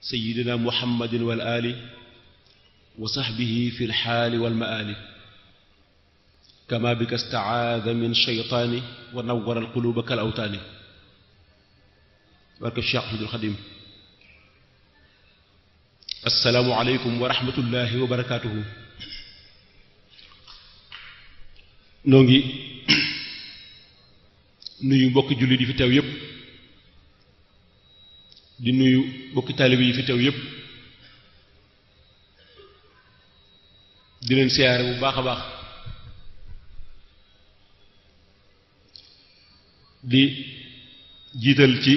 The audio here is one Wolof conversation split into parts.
sayyidina muhammadin wal ali wa sahbihi fi lxaali walmaali kama bika stacaada min shaytaani wa nawwara alquluuba kal awtaani barke Cheikh Ahmadul Xadim. assalaamu aleykum wa rahmatullahi wa barakaatuhu. noo ngi nuyu mbokki jullit yi fi teew yépp di nuyu mbokki taalibe yi fi teew yépp di leen siyaare bu baax a baax di jiital ci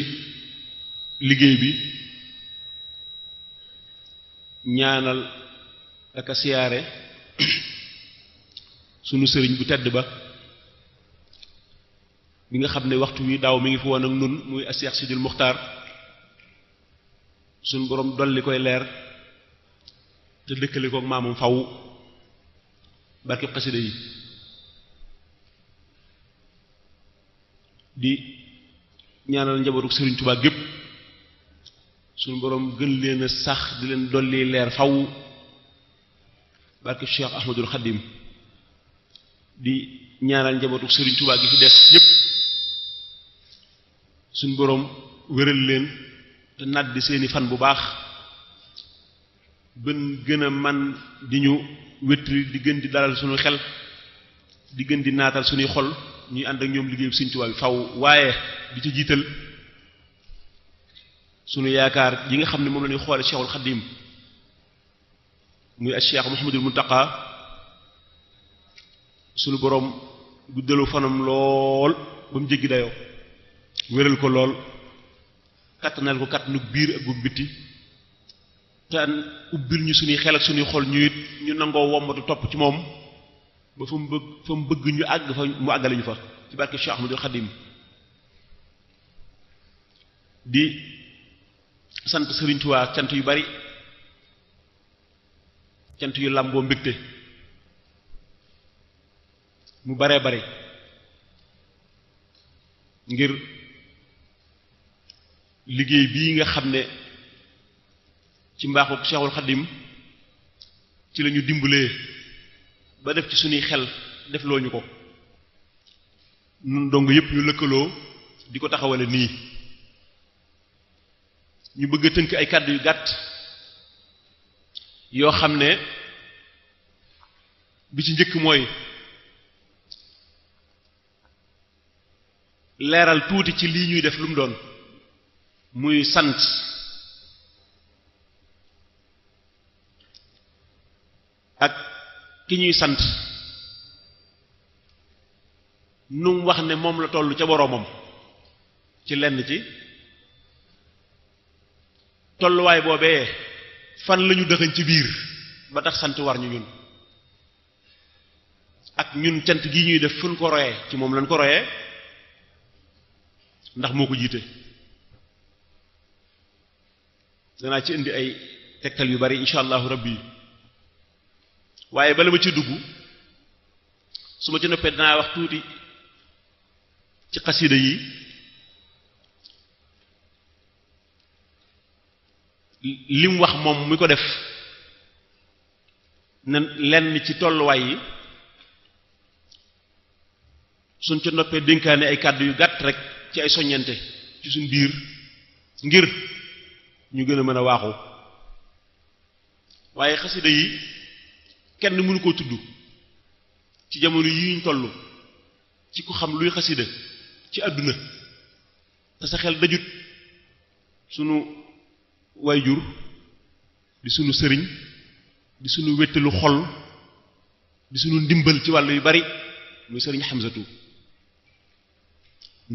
liggéey bi ñaanal ak a siyaare sunu sëriñ bu tedd ba bi nga xam ne waxtu wi daaw mi ngi fi woon ak nun muy Cheikh Sidil Muxtaar sunu boroom dolli koy leer te dëkkale kook maamam faw barkeb xasida yi di ñaanal njabootu sëriñ Tuubaa gépp sunu boroom gën leen a sax di leen dolli leer faw barkeb Cheikh Ahmadul Xadim di ñaanal njabootu sëriñ Tuubaa gi fi des yépp suñ boroom wéral leen te nàddi seeni fan bu baax bën gën a man di ñu wéttali di gën di dalal suñu xel di gën di naatal suñuy xol ñuy ànd ak ñoom liggéeyu sëriñ Tuubaa bi faw waaye di ci jiital suñu yaakaar yi nga xam ne moom la ñuy xoole Cheikhul Xadim muy ak Cheikh Mouhamadul Muntaqa suñu boroom guddalu fanam lool ba mu jéggi dayoo wéral ko lool kattanal ko kattanu biir ak bu bitti te ubbil ñu suñuy xel ak suñuy xol ñu it ñu nangoo wommatu topp ci moom ba fa mu bëgg ñu àgg fa mu àggale ñu fa ci barke Cheikh Ahmadul Xadim di sant Sëriñ Tuubaa cant yu bari cant yu làmboo mbégte mu baree bare ngir liggéey bii nga xam ne ci mbaaxu Cheikhul Xadim ci lañu dimbalee ba def ci suñuy xel def loo ñu ko nun dong yépp ñu lëkkaloo di ko taxawale nii ñu bëgg a tënk ay kàddu yu gàtt yoo xam ne bi ci njëkk mooy leeral tuuti ci lii ñuy def lu mu doon muy sant ak ki ñuy sant nu mu wax ne moom la toll ca boroomam ci lenn ci tolluwaay boobee fan lañu dëxañ ci biir ba tax sant war ñu ñun ak ñun cant gi ñuy def fuñ ko royee ci moom lañ ko royee ndax moo ko jiite danaa ci indi ay tegtal yu bari insha allahu rabbi waaye bala ma ci dugg su ma ci noppee danaa wax tuuti ci xasida yi lim wax moom mi ko def na lenn ci tolluwaay yi suñ ci noppee dénkaane ay kàddu yu gàtt rek ci ay soññante ci suñ biir ngir ñu gën a mën a waaxu waaye xasida yi kenn mënu koo tudd ci jamono yi ñu toll ci ku xam luy xasida ci àdduna te sa xel dajut sunu waayjur di sunu sëriñ di sunu wéttalu xol di sunu ndimbal ci wàll yu bari muy sëriñ Xamsatu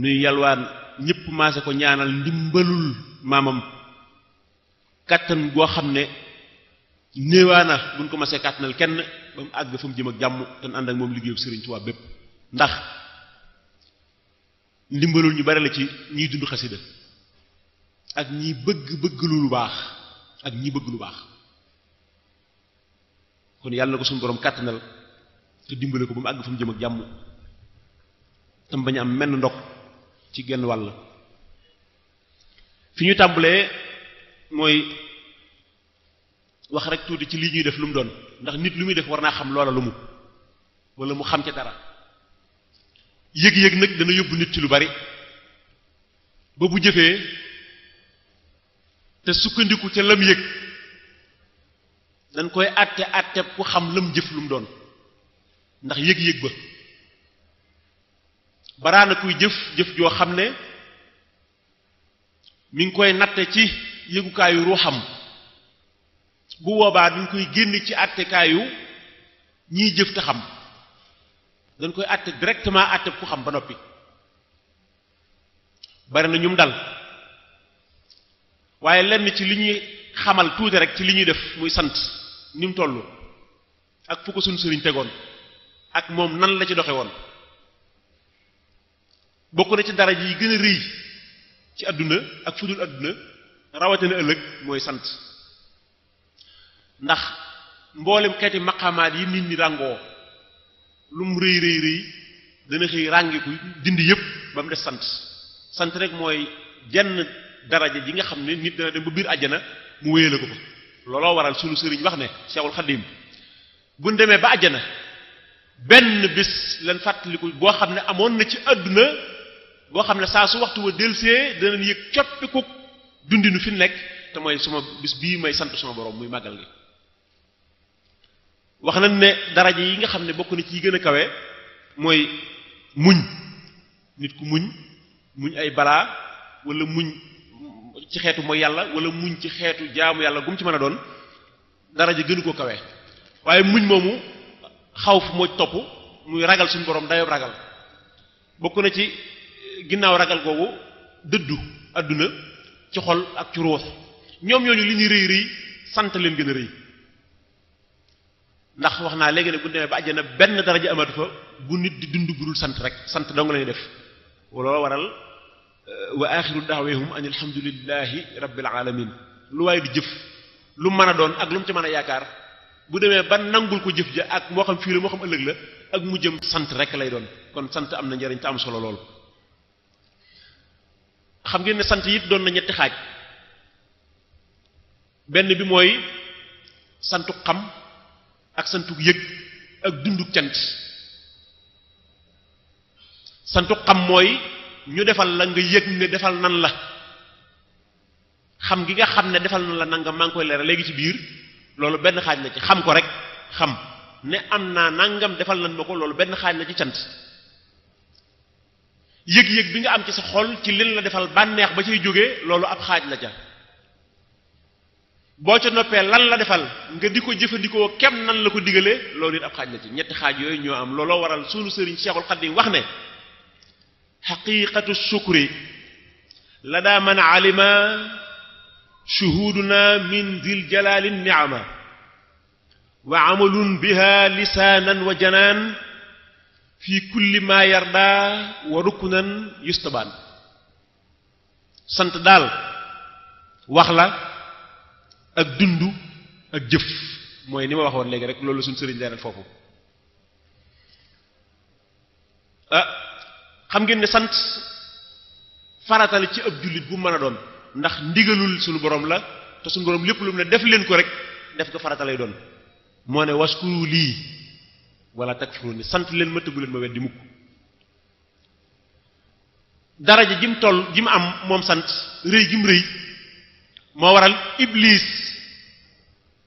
nuy yalwaan ñépp maase ko ñaanal ndimbalul maamam kàttan goo xam ne néewaana buñ ko masee kàttanal kenn ba mu àgg fa mu jëm ak jàmm te ànd ak moom liggéeyu Sëriñ Tuubaa bépp ndax ndimbalul ñu bari la ci ñiy dund xasida ak ñi bëgg lu baax ak ñi bëgg lu baax kon yàlla na ko suñu borom kàttanal te dimbale ko ba mu àgg fa mu jëm ak jàmm tam bañ am menn ndok ci genn wàll fi ñu tàmbalee mooy wax rek tuuti ci lii ñuy def lu mu doon ndax nit lu muy def war naa xam loola lu mu wala mu xam ca dara yëg-yëg nag dana yóbbu nit ci lu bari ba bu jëfee te sukkandiku ca lam yëg dañ koy àtte ku xam lam jëf lu mu doon ndax yëg-yëg ba baraana kuy jëf joo xam ne mi ngi koy natte ci yëgukaayu ruuxam bu boobaa dañ koy génne ci àttekaayu ñiy jëf te xam dañ koy àtte directement àtte ku xam ba noppi bari na ñum dal waaye lenn ci li ñuy xamal tuuti rek ci li ñuy def muy sant ni mu toll ak fu ko suñu sëriñ tegoon ak moom nan la ci doxe woon bokk na ci daraja yi gën a rëy ci àdduna ak fudul àdduna rawatina ëllëg mooy sant ndax mboolem xeeti maqamaat yi nit ñi ràngoo lu mu rëy rëy rëy dana xëy ràngiku dindi yépp ba mu des sant rek mooy jenn daraja ji nga xam ne nit dana dem ba biir àjjana mu wéyale ko ko looloo waral sunu sëriñ wax ne Cheikhul Khadim bu ñu demee ba àjjana benn bis leen fàttaliku boo xam ne amoon na ci àdduna boo xam ne saa su waxtu wa delsee danañ yëg coppiku dundinu fi nekk te mooy suma bis bii may sant suma borom muy màggal gi wax nañ ne daraja yi nga xam ne bokk na ci yi gën a kawe mooy muñ nit ku muñ ay balaa wala muñ ci xeetu mooy yàlla wala muñ ci xeetu jaamu yàlla gum ci mën a doon daraja gënu ko kawe waaye muñ moomu xaw fu moo topp muy ragal suñu borom dayob ragal bokk na ci ginnaaw ragal googu dëddu àdduna ci xol ak ci ruux ñoom ñooñu li ñuy rëy rëy sant leen gën a rëy ndax wax naa léegi ne bu demee ba àjjana benn daraja amatu fa bu nit di dund budul sant rek sant dong lañuy def looloo waral wa axiru daawahum an alhamdulillahi rabbil alamin lu waaye di jëf lu mën a doon ak lu mu ci mën a yaakaar bu demee ba nangul ko jëf ja ak moo xam fii la moo xam ëllëg la ak mu jëm sant rek lay doon kon sant am na njariñ te am solo lool xam ngeen ne sant it doon na ñetti xaaj benn bi mooy santu xam ak santu yëg ak dundu cant santu xam mooy ñu defal la nga yëg ne defal nan la xam gi nga xam ne defal nan la nangam maa ngi koy leeral léegi ci biir loolu benn xaaj la ci xam ko rek xam ne am naa nangam defal nan ma ko loolu benn xaaj la ci cant yëg-yëg bi nga am ci sa xol ci lin la defal bànneex ba cay jógee loolu ab xaaj la ca boo ca noppee lan la defal nga di ko jëfandikoo kem nan la ko digalee loolu it ab xaaj la ci ñetti xaaj yooyu ñoo am looloo waral sunu sëriñ Cheikhul Khadim wax ne xaqiqatu shukri la daa man alima shuhuduna min dil jalali ni'ama wa amalun biha lisaanan wa janaan fi kulli ma yarda wa ruknan yustabaan sant daal wax la ak dund ak jëf mooy ni ma waxoon léegi rek loolu suñu sëriñ leeral foofu xam ngeen ne sant faratal ci ab jullit bu mën a doon ndax ndigalul suñu borom la te suñu borom lépp lu mu ne def leen ko rek def ko farata lay doon moo ne waskuru lii wala takfuruni sant leen ma tëggu leen ma weddi mukk daraja jim toll jim am moom sant rëy jim rëy moo waral iblis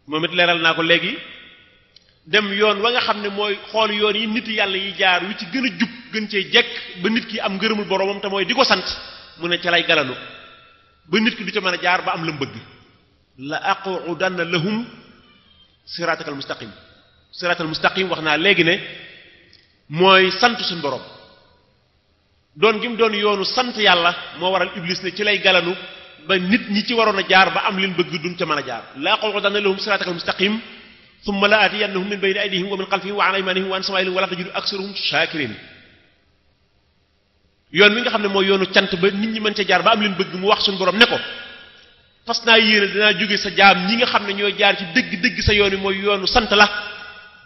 moom it leeral naa ko léegi dem yoon wa nga xam ne mooy xool yoon yi nit yàlla yi jaar wi ci gën a jub gën cee jekk ba nit ki am ngërëmul boromam te mooy di ko sant mu ne ca lay galanu ba nit ki du ca mën a jaar ba am la mbëgg la aqudanna lahum siratakal mustaqim siratal mustaqim wax naa léegi ne mooy sant suñu borom doon gi mu doon yoonu sant yàlla moo waral iblis ne ci lay galanu ba nit ñi ci waroon a jaar ba am leen bëgg duñ ca mën a jaar la aqudanna lahum siratakal mustaqim thumma la atiyannahum min bayni aydihim wa min khalfihim wa an aymanihim wa an samaa'ilihim wa la tajidu aktharahum shakirin yoon wi nga xam ne mooy yoonu cant ba nit ñi mën ca jaar ba am leen bëgg mu wax suñu borom ne ko fas naa yéene dinaa jóge sa jaam ñi nga xam ne ñooy jaar ci dëgg-dëgg sa yoon wi mooy yoonu sant la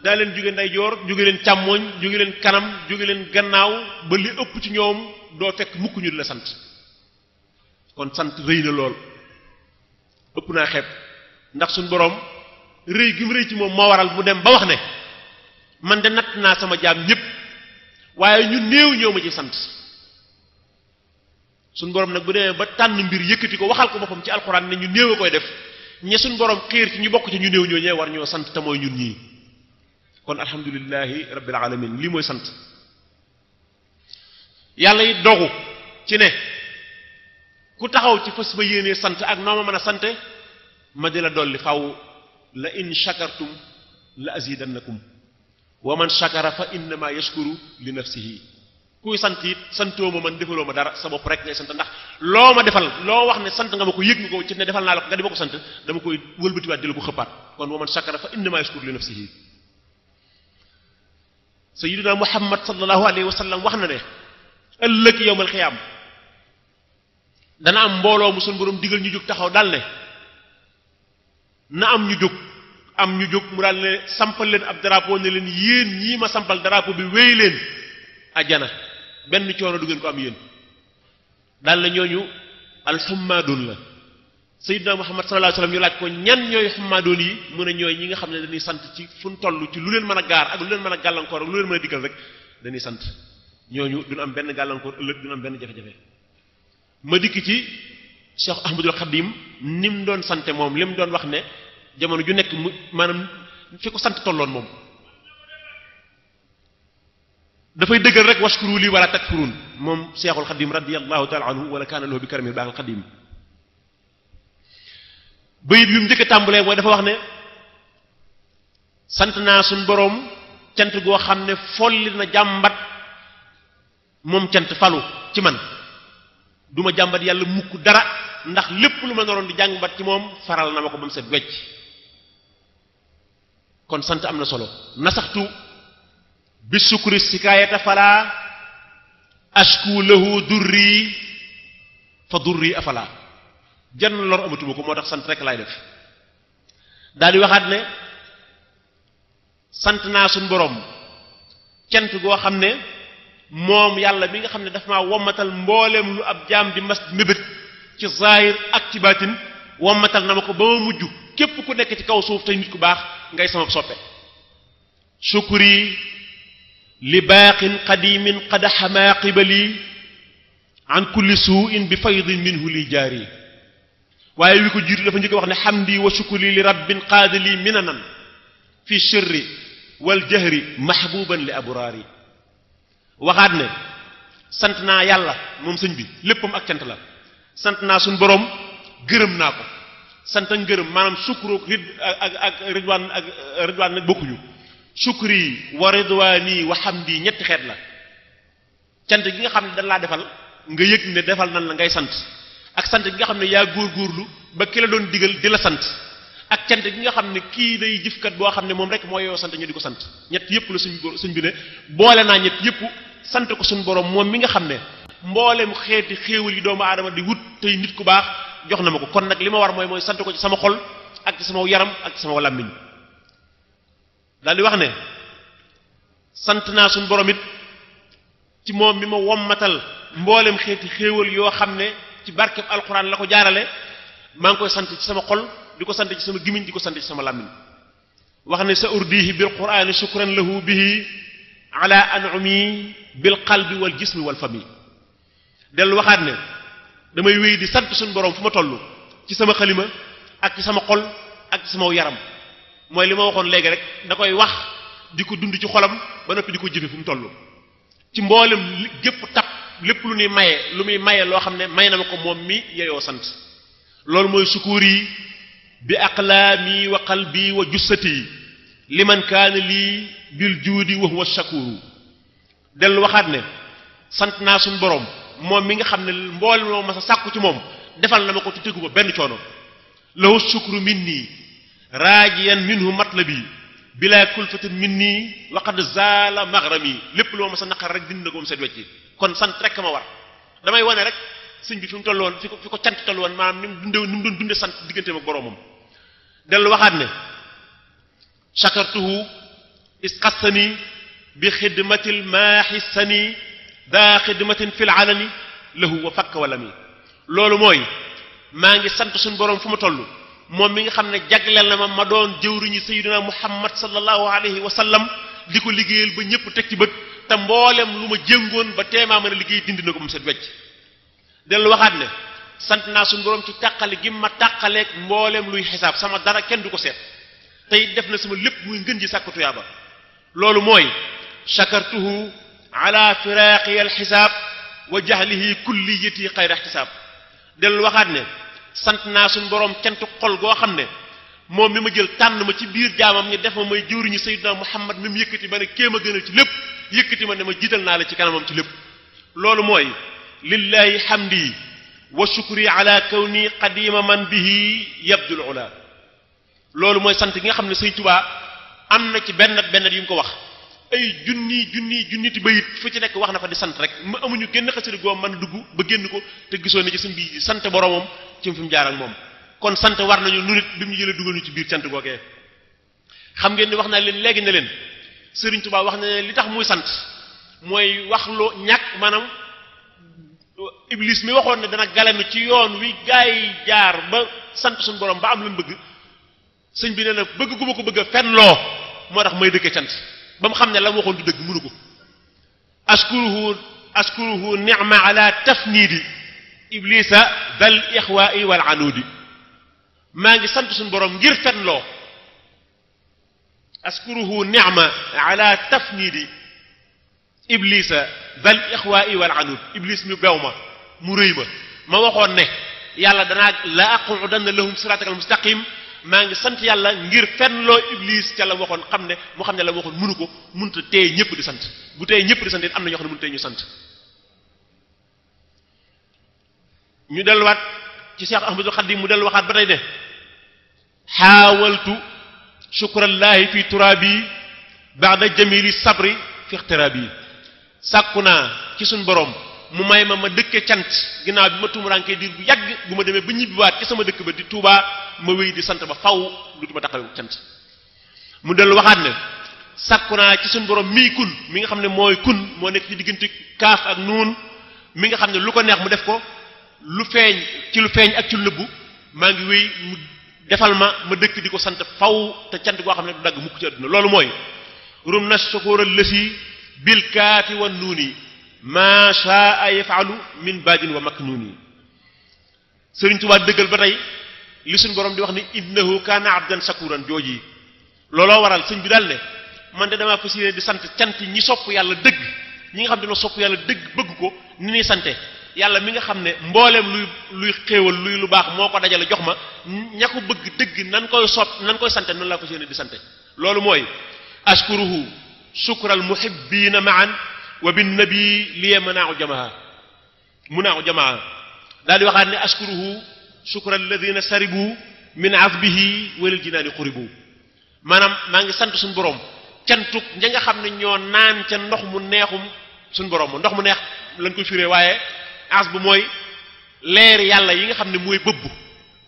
daa leen jóge ndeyjoor jóge leen càmmooñ jóge leen kanam jóge leen gannaaw ba li ëpp ci ñoom doo fekk mukk ñu di la sant kon sant rëy na lool ëpp naa xeeb ndax suñu borom rëy gi mu rëy ci moom moo waral mu dem ba wax ne man de natt naa sama jaam ñépp waaye ñu néew ñoo ma ci sant suñ borom nag bu demee ba tànn mbir yëkkati ko waxal ko boppam ci alxuraan ne ñu néew a koy def ñe suñ borom xiir ci ñu bokk ci ñu néew ñoo ñee war ñoo sant te mooy ñun ñii kon alhamdulillahi rabbil alamin lii mooy sant yàlla yi dogu ci ne ku taxaw ci fas ba yéenee sant ak noo ma mën a sante ma di la dolli faw la in shakartum la azidannakum wa man shakara fa innama yashkuru li nafsihi kuy sant it santoo ma man defaloo ma dara sa bopp rek ngay sant ndax loo ma defal loo wax ne sant nga ma ko yëg nga ko ci ne defal naa la ko nga di ma ko sant dama koy wëlbatiwaat di la ko xëppaat kon wa man shakara fa innama yashkuru li nafsihi sayyidina muhammad sallallahu alayhi wa sallam wax na ne ëllëg yawmal xiyaam dana am mbooloo mu sun borom digal ñu jóg taxaw dal ne na am ñu jóg mu daal ne sampal leen ab drapeau ne leen yéen ñii ma sampal drapeau bi wéy leen ajjana benn coono du ngeen ko am yéen daal la ñooñu alxumaadoon la sayyidina muhammad sallallahu alayhi wasallam ñu laaj ko ñan ñooy xumaadoon yi mu ne ñooy ñi nga xam ne dañuy sant ci fu ñu toll ci lu leen mën a gaar ak lu leen mën a gàllankoor ak lu leen mën a diggal rek dañuy sant ñooñu duñu am benn gàllankoor ëllëg duñu am benn jafe-jafe ma dikk ci Cheikh Ahmadul Khadim ni mu doon sante moom li mu doon wax ne jamono ju nekk mu maanaam fi ko sant tolloon moom dafay dëggal rek washkuru li wala takfurun moom Cheikhul Khadim radiyallahu ta'ala anhu wala kaana lahu bi karamil baaxal Khadim bayit yu mu njëkk a tàmbalee mooy dafa wax ne sant naa suñ boroom cant goo xam ne folli na jàmbat moom cant falu ci man duma jàmbat yàlla mukk dara ndax lépp lu ma naroon di jàmbat ci moom faral na ma ko ba mu set wecc kon sant am na solo nasaxtu bi sukri sikaayata fala ashku lahu durri fa durri afala jann lor amatuma ko moo tax sant rek laay def daal di waxaat ne sant naa suñ boroom cant goo xam ne moom yàlla mi nga xam ne dafa maa wommatal mbooleem lu ab jaam di mas mébét ci zahir ak ci baatin wommatal na ma ko ba ma mujj képp ku nekk ci kaw suuf tey nit ku baax ngay sama soppe shukri li baaqin qadimin qad xamaa qibali an kulli suu'in bi faydin minhu li jaari waaye wi ko jiitu dafa njëkk wax ne hamdi wa shukri li rabbin qaadali minanan fi sirri wal jahri mahbuban li abraari waxaat ne sant naa yàlla moom sëñ bi léppam ak cant la sant naa suñ boroom gërëm naa ko sant ak ngërëm maanaam sukru ak ridwaan nag bokkuñu sukri wa ridwaani wa hamdi ñetti xeet la cant gi nga xam ne dañ laa defal nga yëg ne defal nan la ngay sant ak sant gi nga xam ne yaa góorgóorlu ba ki la doon digal di la sant ak cant gi nga xam ne kii day jëfkat boo xam ne moom rek moo yoo sant ñu di ko sant ñett yépp la suñ bi ne boole naa ñett yépp sant ko suñ borom moom mi nga xam ne mboolem xeeti xéewal yi doomu aadama di wut tey nit ku baax jox na ma ko kon nag li ma war mooy sant ko ci sama xol ak ci sama yaram ak ci sama làmmiñ daal di wax ne sant naa suñ borom it ci moom mi ma wommatal mboolem xeeti xéewal yoo xam ne ci barkeb alquran la ko jaarale maa ngi koy sant ci sama xol di ko sant ci sama gimiñ di ko sant ci sama làmmiñ wax ne sa urdihi bil qur'ani shukran lahu bihi ala an'umi bil qalbi wal jismi wal fami dellu waxaat ne damay wéy di sant suñu borom fu ma toll ci sama xalima ak ci sama xol ak ci sama yaram mooy li ma waxoon léegi rek da koy wax di ko dund ci xolam ba noppi di ko jëfe fu mu toll ci mboolem gépp tap lépp lu muy maye loo xam ne may na ma ko moom mi yeyoo sant loolu mooy sukuur yi bi aqlaami wa qalbi wa jussati liman kaana lii bil juudi wa huwa shakuru dellu waxaat ne sant naa suñu borom moom mi nga xam ne mboolem moo ma sa sàkku ci moom defal na ma ko te tegu ba benn coono lahu shukru minni raajiyan minhu matlabi bila kulfatin minni wa qad zaala maghrami lépp loo ma sa naqar rek dindi na ko mu set wecci kon sant rek ma war damay wane rek sëñ bi fi mu toll woon fi ko cant toll woon maanaam ni mu doon dunde sant digganteem ak boroomam dellu waxaat ne shakartuhu isqassani bi xidmatil maaxissani daa xidmatin fil alani lahu wa fakk walami loolu mooy maa ngi sant suñu boroom fu ma toll moom mi nga xam ne jagleel na ma doon jëwriñu sayyidina muhammad sallallahu alayhi wa sallam di ko liggéeyal ba ñëpp teg ci bët te mboolem lu ma jëngoon ba teemaa mën a liggéey dindi na ko mu set wecc dellu waxaat ne sant naa suñu borom ci tàqale gi ma tàqaleeg mboolem luy xisaab sama dara kenn du ko seet te it def na sama lépp muy ngën ji sàkku tuyaaba loolu mooy shakartuhu ala firaqi al xisaab wa jahlihi kulliyati xayra ixtisaab dellu waxaat ne sant naa suñu borom cantu xol goo xam ne moom mi ma jël tànn ma ci biir jaamam ñi def ma may jëwriñu sayyidina muhammad mi mu yëkkati ma ne kéem a gënal ci lépp yëkkati ma ne ma jiital naa la ci kanamam ci lépp loolu mooy lillahi hamdi wa shukri ala kawni qadima man bihi yabdul ula loolu mooy sant gi nga xam ne Sëriñ Tuubaa am na ci benn yu mu ko wax ay junni ti bayit fu ci nekk wax na fa di sant rek ma amuñu génn xasida goo mën a dugg ba génn ko te gisoo ne ci sëñ bi sant boromam ci fi mu jaar ak moom kon sant war nañu nu nit bi mu jëlee dugal ñu ci biir sant googee xam ngeen ni wax naa leen léegi ne leen Sëriñ Tuubaa wax na li tax muy sant mooy wax loo ñàkk maanaam iblis mi waxoon ne dana galanu ci yoon wi gaa yi jaar ba sant suñu borom ba am lu mu bëgg sëñ bi nee na bëgg gu ma ko bëgg a fen loo moo tax may dëkkee cant ba mu xam ne la mu waxoon du dëgg mënu ko askuruhu ni'ma ala tafnidi iblisa dal ixwaai wal anudi maa ngi sant suñu borom ngir fen loo askuruhu ni'ma ala tafnidi iblisa dal ixwaai wal anud iblis mi bew ma mu rëy ma waxoon ne yàlla danaa la aqudanna lahum siratakal mustaqim maa ngi sant yàlla ngir fenloo iblis ca la waxoon xam ne mu xam ne la waxoon mënu ko mënut a téye ñëpp di sant bu téye ñëpp di sant it am na ñoo xam ne mënut a téye ñu sant. ñu delluwaat ci Cheikh Ahmadul Khadim mu dellu waxaat ba tey ne xaawaltu shukrallahi fi turabi ba'da jamili sabri fi ixtirabi sàkku naa ci suñ borom mu may ma dëkke cant ginnaaw bi ma tumurankee diir bu yàgg bu ma demee ba ñibbiwaat ci sama dëkk ba di Touba ma wéy di sant ba faw dutuma taxaw cant mu dellu waxaat ne sàkku naa ci suñ borom mii kun mi nga xam ne mooy kun moo nekk ci diggante kaaf ak nuun mi nga xam ne lu ko neex mu def ko lu feeñ ak ci lu nëbbu maa ngi wéy mu defal ma dëkk di ko sant faw te cant goo xam ne du dagg mukk ci àdduna loolu mooy rum na sukóoral lësi bil kaafi wan nuuni ma shaa yafalu min badin wa maknuni Sëriñ Tuubaa dëggal ba tey li suñ borom di wax ni innahu kaana abdan shakuran jooji looloo waral sëñ bi daal ne man de damaa fas yéene di sant cant ñi sopp yàlla dëgg ñi nga xam ne dañoo sopp yàlla dëgg bëgg ko ni ñuy sante yàlla mi nga xam ne mbooleem luy xéewal luy lu baax moo ko dajale jox ma ña ko bëgg dëgg nan koy sante noonu laa fas yéene di sante loolu mooy ashkuruhu shukral muhibbina ma'an wa bin nabi liya munaahu jamaa daal di waxaat ne ashkuruhu shukral ladina saribu min azbihi walil jinaani quribu maanaam maa ngi sant suñu borom cantuk ña nga xam ne ñoo naan ca ndox mu neexum suñu borom ma ndox mu neex lañ koy firee waaye as bu mooy leer yàlla yi nga xam ne mooy bëbb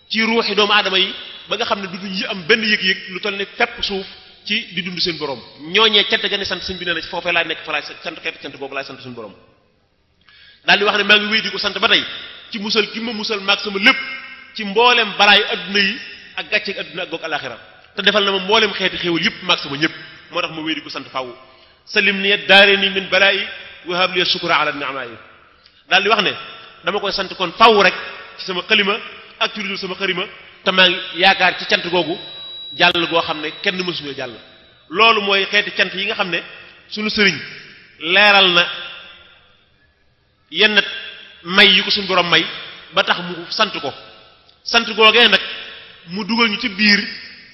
ci ruuxi doomu aadama yi ba nga xam ne duñu am benn yëg-yëg lu toll ne fepp suuf ci di dund seen borom ñooñee cant ga ne sant sëñ bi nee na ci foofee laay nekk fa laay sant xeetu cant googu laay sant suñu borom daal di wax ne maa ngi wéy di ko sant ba tey ci musal gi ma musal maag sama lépp ci mboolem balaayu adduna yi ak gàcceeg adduna ak goog alaxira te defal na ma mboolem xeeti xéewal yëpp maag sama ñëpp moo tax ma wéy di ko sant faaw salim ni daareni min balaayi wa hab li shukra ala ni'ma'i daal di wax ne dama koy sant kon faaw rek ci sama xalima ak ci ludul sama xarima te maa ngi yaakaar ci cant googu jàll goo xam ne kenn mësuñoo jàll loolu mooy xeeti cant yi nga xam ne suñu sëriñ leeral na yenn may yi ko suñu borom may ba tax mu sant ko sant googee nag mu dugal ñu ci biir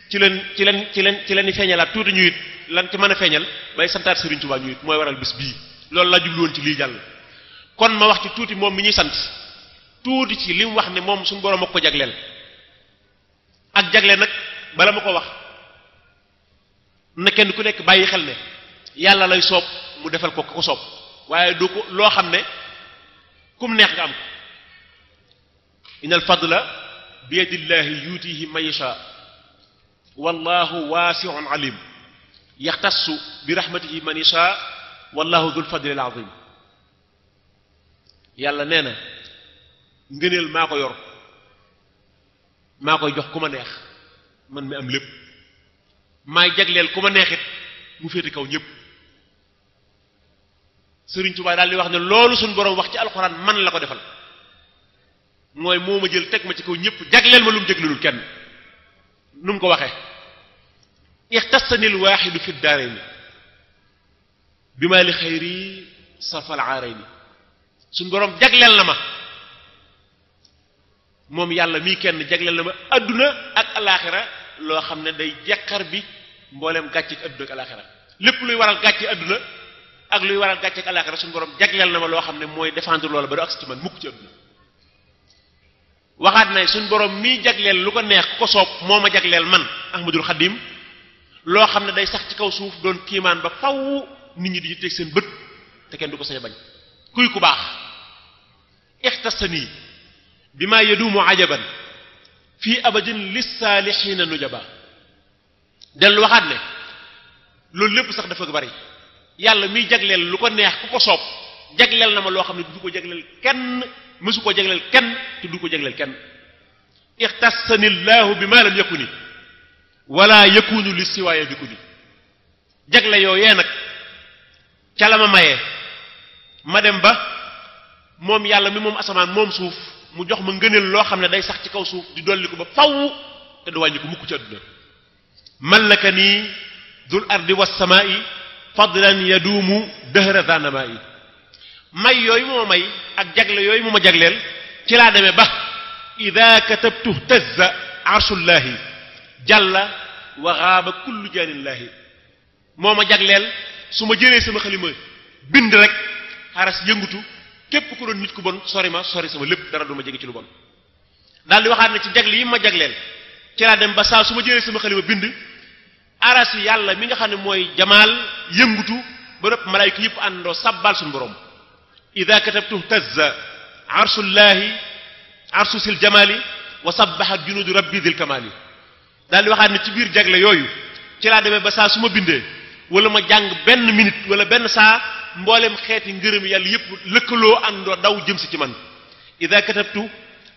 ci leen i feeñalaat tuuti ñu it lan ci mën a feeñal bay santaat Sëriñ Tuubaa ñu it mooy waral bis bii loolu laa jublu woon ci lii jàll kon ma wax ci tuuti moom mi ñuy sant tuuti ci li mu wax ne moom suñu borom ak ko jagleel ak jagleel nag bala ma ko wax na kenn ku nekk bàyyi xel ne yàlla lay soob mu defal ko ko soob waaye du ko loo xam ne kum neex nga am ko inal fadla bi yadillahi yutihi man yasha wallahu wasi'un alim yaxtassu bi rahmatihi man yasha wallahu dhul fadlil azim yàlla nee na ngëneel maa ko yor maa koy jox ku ma neex man mi am lépp maay jagleel ku ma neexit mu féete kaw ñëpp Sëriñ Tuubaa daal di wax ne loolu suñu borom wax ci alxuraan man la ko defal mooy moo ma jël teg ma ci kaw ñëpp jagleel ma lu mu jaglelul kenn nu mu ko waxee ixtasani alwaaxidu fi daarayni bi ma li xayri safal aarayni suñu borom jagleel na ma moom yàlla mii kenn jagleel na ma adduna ak alaaxira loo xam ne day jeqar bi mbooleem gàcce ak adduna ak alaaxira lépp luy waral gàcce adduna ak luy waral gàcce ak alaaxira suñu borom jagleel na ma loo xam ne mooy défendre loola ba du agsi ci man mukk ci adduna waxaat na suñu borom mii jagleel lu ko neex ku ko soob moo ma jagleel man Ahmadul Xadim loo xam ne day sax ci kaw suuf doon kiimaan ba faw nit ñi di ci teg seen bët te kenn du ko sañ bañ kuy ku baax ixtasani bi maa yaduumu ajaban fii abadin lissaalixiina nujaba dellu waxaat ne loolu lépp sax dafa bari yàlla miy jagleel lu ko neex ku ko soob jagleel na ma loo xam ne du ko jagleel kenn mësu ko jagleel kenn te du ko jagleel kenn ixtasani llaahu bi maa lam yakuni wala yakunu li siwaaya bi ku ni jagle yooyee nag ca la ma mayee ma dem ba moom yàlla mi moom asamaan moom suuf mu jox ma ngëneel loo xam ne day sax ci kaw suuf di dolli ko ba faw te du wàññi ko mukk ci àdduna mallaka nii dul ardi wassamaa'i fadlan yaduumu dëhra zanamaa'i may yooyu mu ma may ak jagle yooyu mu ma jagleel ci laa demee ba ida katabtu tazza arshullahi jàlla wa xaaba kullu jaanillaahi moo ma jagleel su ma jëlee sama xalima bind rek xaras yëngutu képp ku doon nit ku bon sori ma sori sama lépp dara du ma jege ci lu bon daal di waxaat ne ci jagle yi ma jagleel ci laa dem ba saa su ma jëlee sama xalima bind aras yi yàlla mi nga xam ne mooy jamaal yëngutu ba nopp malaayika yëpp àndoo sabbal suñu borom ida katabtu tazza arsullahi arsu sil jamaali wa sabbahat junudu rabbi dil kamaali daal di waxaat ne ci biir jagle yooyu ci laa demee ba saa su ma bindee wala ma jàng benn minute wala benn saa mboolem xeeti ngërëm yàlla yëpp lëkkaloo àndoo daw jëm si ci man ida katabtu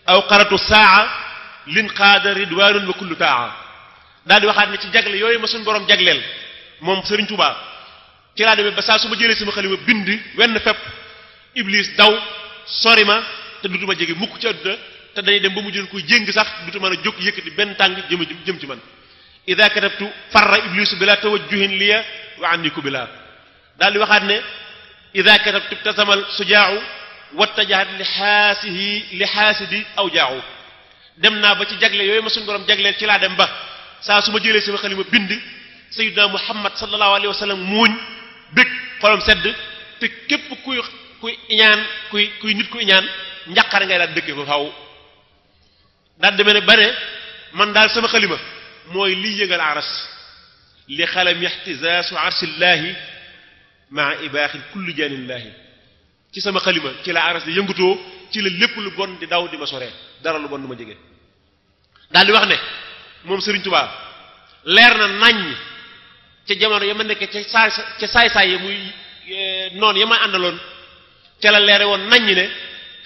aw qaratu saa lin qaada ridwanun wa kullu taa daal di waxaat ne ci jagle yooyu ma suñu borom jagleel moom Serigne Touba ci laa demee ba saa su ma jëlee sama xalima bind wenn fepp iblis daw sori ma te dutuma jege mukk ci àdduna te dañuy dem ba mu jël koy jéng sax dutu mën a jóg yëkkati benn tàng jëm ci man ida katabtu farra iblisu bila tawajjuhin liya wa anniku bila daal di waxaat ne ida katabtu tasamal sujaau wattajahat li xaasidi aw jaaw dem naa ba ci jagle yooyu ma suñu borom jagleel ci laa dem ba saa su ma jëlee sama xalima bind sayyidina muhammad sallallahu alayhi wa sallam muuñ bég xolam sedd te képp kuy iñaan kuy nit ku iñaan njàqare ngay daal dëkkee fa xaw daal demee ne ba ne man daal sama xalima mooy liy yëngal aras li xalam ixtisaasu arsillahi maa ibaaxin kulli jaanillaahi ci sama xalima ci la aras di yëngutoo ci la lépp lu bon di daw di ma soree dara lu bon du ma jege daal di wax ne moom Serigne Touba leer na naññ ca jamono ya ma nekkee ca saay-saay ya muy noonu ya ma àndaloon ca la leere woon naññ ne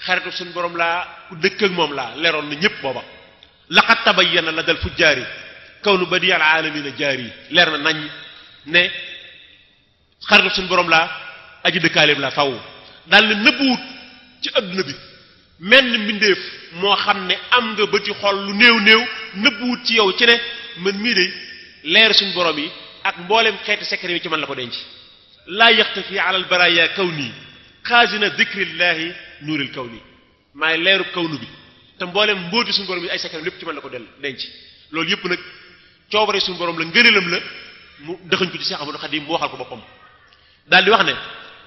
xaritu suñu borom laa ku dëkk ak moom laa leeroon na ñépp booba laqad tabayyana la dal fujjaari kawnu badi al aalamiina jaari leer na nañ ne xaritu suñu borom laa aji dëkkaaleem laa faw daal ne nëbbuwut ci adduna bi menn mbindeef moo xam ne am nga bëti xol lu néew nëbbuwut ci yow ci ne man mii de leer suñu borom yi ak mboolem xeeti secret yi ci man la ko denc laa yaxtafi ala al baraya kawni xaasina dikrillahi nuuril kawni maay leeru kawnu bi te mboolem mbóoti suñu borom yi ay secret lépp ci man la ko denc loolu yëpp nag coobare suñu borom la ngëneelam la mu dëxañ ko ci Cheikh Ahmadou Khadim mu waxal ko boppam daal di wax ne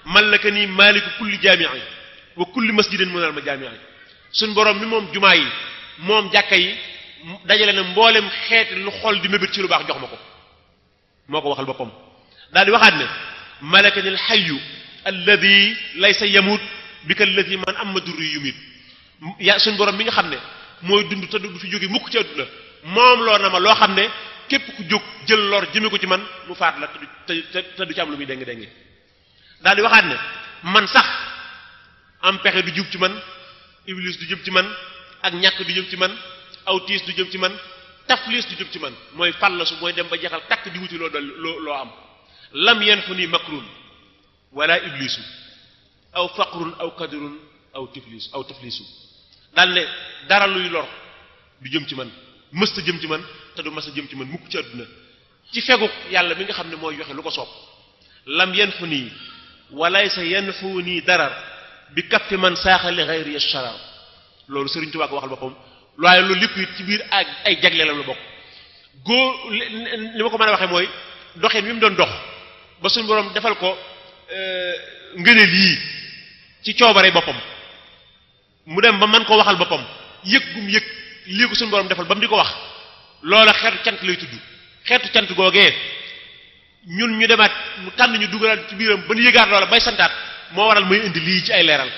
mallaka nii maaliku kulli jaamii wa kulli masjidin munal ma jaamii suñu borom mi moom jumaa yi moom jàkka yi dajale na mboolem xeeti lu xol di mébét ci lu baax jox ma ko moo ko waxal boppam daal di waxaat ne malakani al hayyu alladi laysa yamut bi ka alladi man amma durri yumit ya suñu borom mi nga xam ne mooy dund te du fi jóge mukk ci àdduna moom loo na ma loo xam ne képp ku jóg jël lor jëme ko ci man mu faat la te du ci am lu muy déng daal di waxaat ne man sax am pexe du jub ci man iblis du jëm ci man ak ñàkk du jëm ci man aw tiis du jëm ci man tafliis du jëm ci man mooy fallasu mooy dem ba jeexal takk di wuti loo am lam yanfu nii makrun wala iblisu aw faqrun aw kadrun aw taflisu daal ne dara luy lor du jëm ci man mësta jëm ci man te du mësta jëm ci man mukk ci àdduna ci feguk yàlla mi nga xam ne mooy joxe lu ko soob lam yanfu nii walaysa yanfu nii darar bi kaffi man saaxa li ghayri sharar loolu Sëriñ Tuubaa ko waxal boppam waaye loolu lépp it ci biir ay jagleelam la bokk góor li ma ko mën a waxee mooy doxin wi mu doon dox ba suñu borom defal ko ngëneel yii ci coobare boppam mu dem ba mën koo waxal boppam yëg gum yëg lii ko suñu borom defal ba mu di ko wax loola xeetu cant lay tudd xeetu cant googee ñun ñu demaat mu tànn ñu dugalaat ci biiram ba ñu yëgaat loola bay santaat moo waral muy indi lii ci ay leeral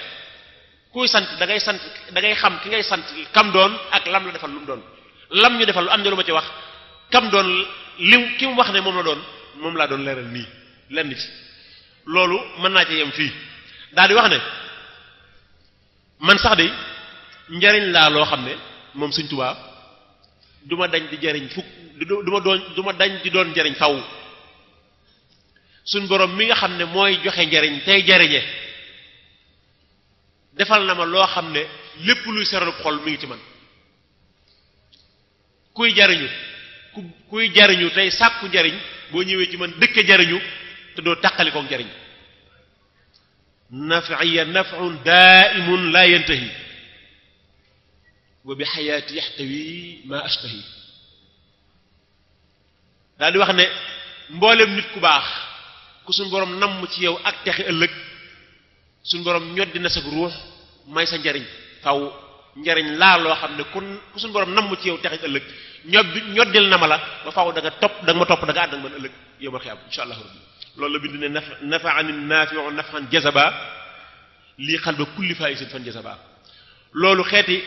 kuy sant da ngay xam ki ngay sant kam doon ak lam la defal lu mu doon lam ñu defal lu am na lu ma ci wax kam doon lim ki mu wax ne moom la doon moom laa doon leeral nii lenn ci loolu mën naa ci yem fii daal di wax ne man sax de njariñ laa loo xam ne moom Sëriñ Tuubaa du ma dañ di jariñ fukk du ma dañ di doon njariñ faw suñ borom mi nga xam ne mooy joxe njariñ tey jariñe defal na ma loo xam ne lépp luy seralub xol mi ngi ci man kuy jariñu tey sàkku njariñ boo ñëwee ci man dëkke jariñu te doo tàqalikook njariñ nafiya naf'un daa'imun la yantahi wa bi xayaati yaxtawi ma ashtahi daal di wax ne mboolem nit ku baax ku suñ borom namm ci yow ak texe ëllëg suñ borom ñoddi na sag ruux may sa njariñ faw njariñ laa loo xam ne ku suñ borom namm ci yow texe ëllëg ñoddil na ma la ba faw da nga ma topp da nga ànd ak man ëllëg yow ma xiyaam insha allah rabbi loolu la bind ne nafa'ani nafi'u naf'an jazaba lii xalba kulli fa'isin fan jazaba loolu xeeti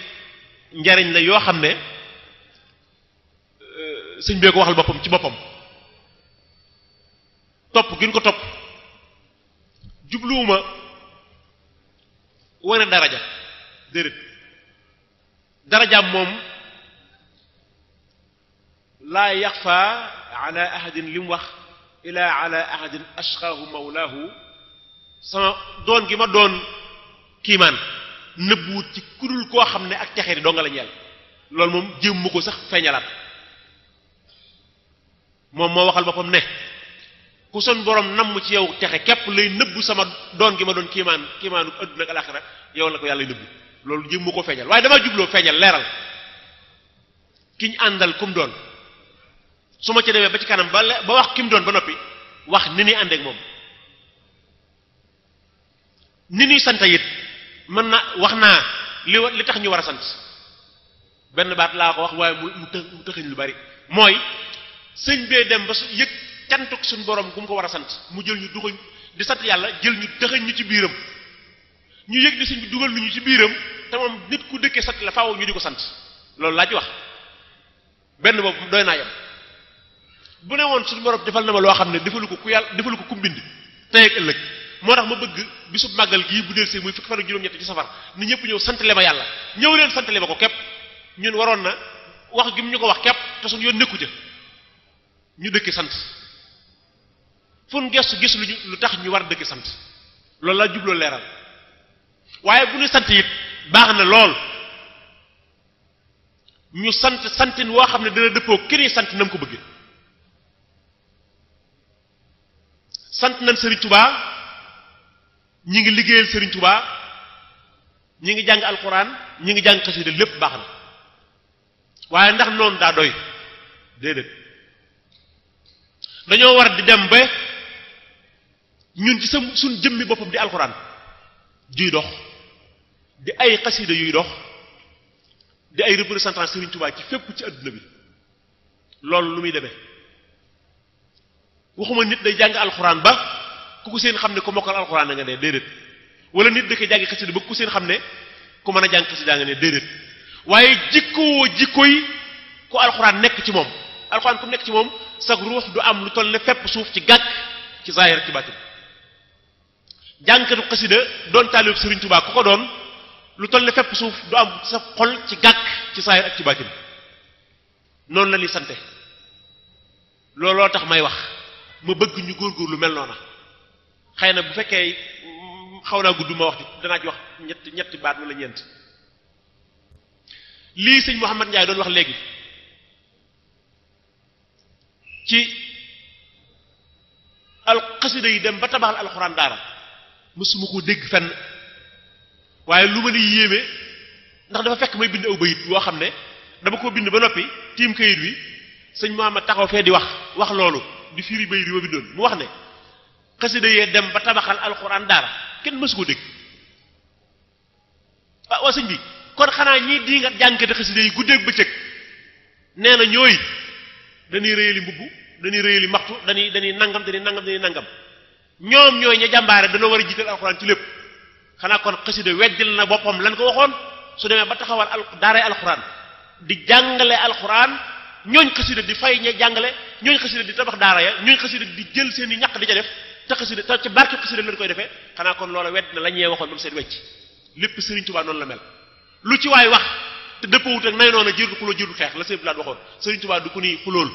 njariñ la yoo xam ne sëñ bee ko waxal boppam ci boppam topp gën ko topp jubluwuma wane daraja déedéet darajaam moom laa yaxfa ala ahadin li mu wax ila ala ahadin ashqaahu mawlaahu sama doon gi ma doon kiimaan nëbbuwut ci kudul koo xam ne ak texeeri doo nga la ñeel loolu moom jéem mu ko sax feeñalaat moom moo waxal boppam ne ku son borom namm ci yow texe képp lay nëbbu sama doon gi ma doon kiimaanu adduna ak alaxira yow la ko yàlla nëbbu loolu jéem mu ko feeñal waaye damaa jubloo feeñal leeral ki ñu àndal kum doon su ma ci demee ba ci kanam ba wax ki mu doon ba noppi wax ni ñuy àndeek moom ni ñuy sant it mën na wax naa li tax ñu war a sant benn baat laa ko wax waaye mu tëxëñ lu bari mooy sëñ bee dem ba yëg cantuk suñu borom gu mu ko war a sant mu jël ñu dugal di sant yàlla jël ñu dëxëñ ñu ci biiram ñu yëg di sëñ bi dugal ñu ci biiram te moom nit ku dëkkee sant la faaw ñu di ko sant loolu laa ci wax benn boobu doy naa yem bu ne woon suñu borom defal na ma loo xam ne defalu ko kum bind tey ak ëllëg moo tax ma bëgg bisub màggal gii bu delsee muy fukki fan ak juróom-ñett ci safar ni ñëpp ñëw santale ma yàlla ñëw leen santale ma ko képp ñun waroon na wax gi mu ñu ko wax képp te suñu yoon nekku ca ñu dëkk sant fun gestu gis lu tax ñu war dëkk sant loolu laa jubloo leeral waaye bu ñu sant it baax na lool ñu santin woo xam ne dana dëppoo kenn sant na mu ko bëggee sant nañ Serigne Touba ñi ngi liggéeyal Serigne Touba ñi ngi jàng alxuraan ñi ngi jàng xasida lépp baax na waaye ndax noonu daa doy déedéet dañoo war di dem ba ñun ci suñ jëmmi boppam di alxuraan juy dox di ay xasida yuy dox di ay représentant Serigne Touba ci fépp ci adduna bi loolu lu muy demee waxuma nit day jàng alxuraan ba ku ko seen xam ne ku mokkal alxuraan da nga ne déedéet wala nit da koy jàngi xasida ba ku seen xam ne ku mën a jàng xasida nga ne déedéet waaye jikkoy ku alxuraan nekk ci moom alxuraan ku nekk ci moom sag ruux du am lu toll ne fépp suuf ci gàkk ci zaahir ci baatin jàngkatu xasida doon taalib Serigne Touba ku ko doon lu toll ne fépp suuf du am sa xol ci gàkk ci zaahir ak ci baatin noonu la ñuy sante looloo tax may wax ma bëgg ñu góorgóorlu mel noona xëy na bu fekkee xaw naa gudd ma wax danaa ci wax ñetti baat wala ñeent lii sëñ Mouhamad Ndiaye doon wax léegi ci xasida yi dem ba tabaxal alxuraan daara mësuma koo dégg fenn waaye lu ma ni yéeme ndax dafa fekk may bind aw bayit woo xam ne dama ko bind ba noppi tiim kayit wi sëñ Mouhamad taxaw fee di wax loolu di firi bayit yi ma bindoon mu wax ne xasida yee dem ba tabaxal alxuraan daara kenn mësu ko dégg waa sëñ bi kon xanaa ñii di nga jànkate xasida yi guddeeg bëccëg nee na ñooy dañuy réyali mbubb dañuy réyali maxtu dañuy nangam ñoom ñooy ña jàmbaare dañoo war a jiital alxuraan ci lépp xanaa kon xasida weddil na boppam lan ko waxoon su demee ba taxawal daaray alxuraan di jàngale alxuraan ñooñ xasida di fay ña jàngale ñooñ xasida di tabax daara ya ñooñ xasida di jël seen i ñaq di ca def te xasida te ci barke xasida lañ koy defee xanaa kon loola wedd na la ñee waxoon ba mu seen wecc lépp Sëriñ Tuubaa noonu la mel lu ci waay wax te dëppawut ak nay noona jërdu xuloo jërdu xeex la sëñ Blaat waxoon Sëriñ Tuubaa du ko ni xulool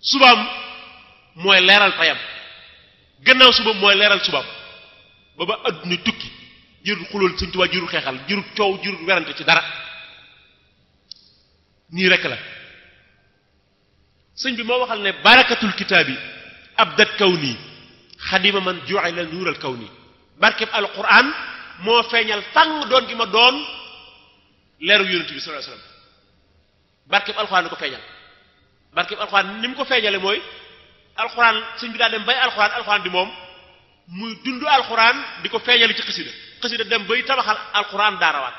subaam mooy leeral tayam gannaaw subaam mooy leeral subaam ba adduna tukki jërdu xulool Sëriñ Tuubaa jërdu xeexal jërdu coow jërdu werante ci dara nii rek la sëñ bi moo waxal ne barakatul kitaabi abdat kaw nii xadima man joxe la nuural kaw nii barkeb alquran moo feeñal fang doon gi ma doon leeru yonent bi sallallahu alayhi wasallam barkeb alquran ko feeñal barkeb alquran ni mu ko feeñale mooy alquran sëñ bi daa dem bay alquran di moom muy dund alquran di ko feeñale ci xasida dem bay tabaxal alquran daarawaat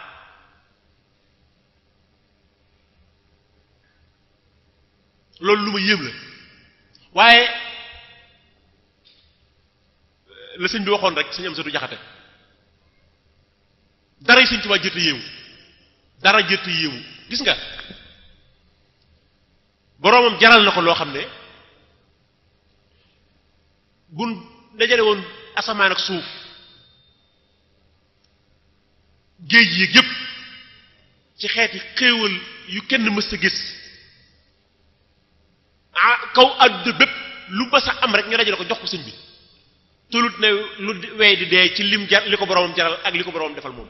loolu lu ma yéem la waaye la sëñ bi waxoon rek sëñ am satu jaxate dara sëñ Tuubaa jërte yéemu dara jërte yéemu gis nga boroomam jaral na ko loo xam ne buñ dajale woon asamaan ak suuf géej yi yépp ci xeeti xéewal yu kenn mës a gis kaw àdduna bépp lu mës a am rek ñu dajale ko jox ko sëñ bi tulut ne lu wey di dee ci lim jar li ko boroomam jaral ak li ko boroomam defal moom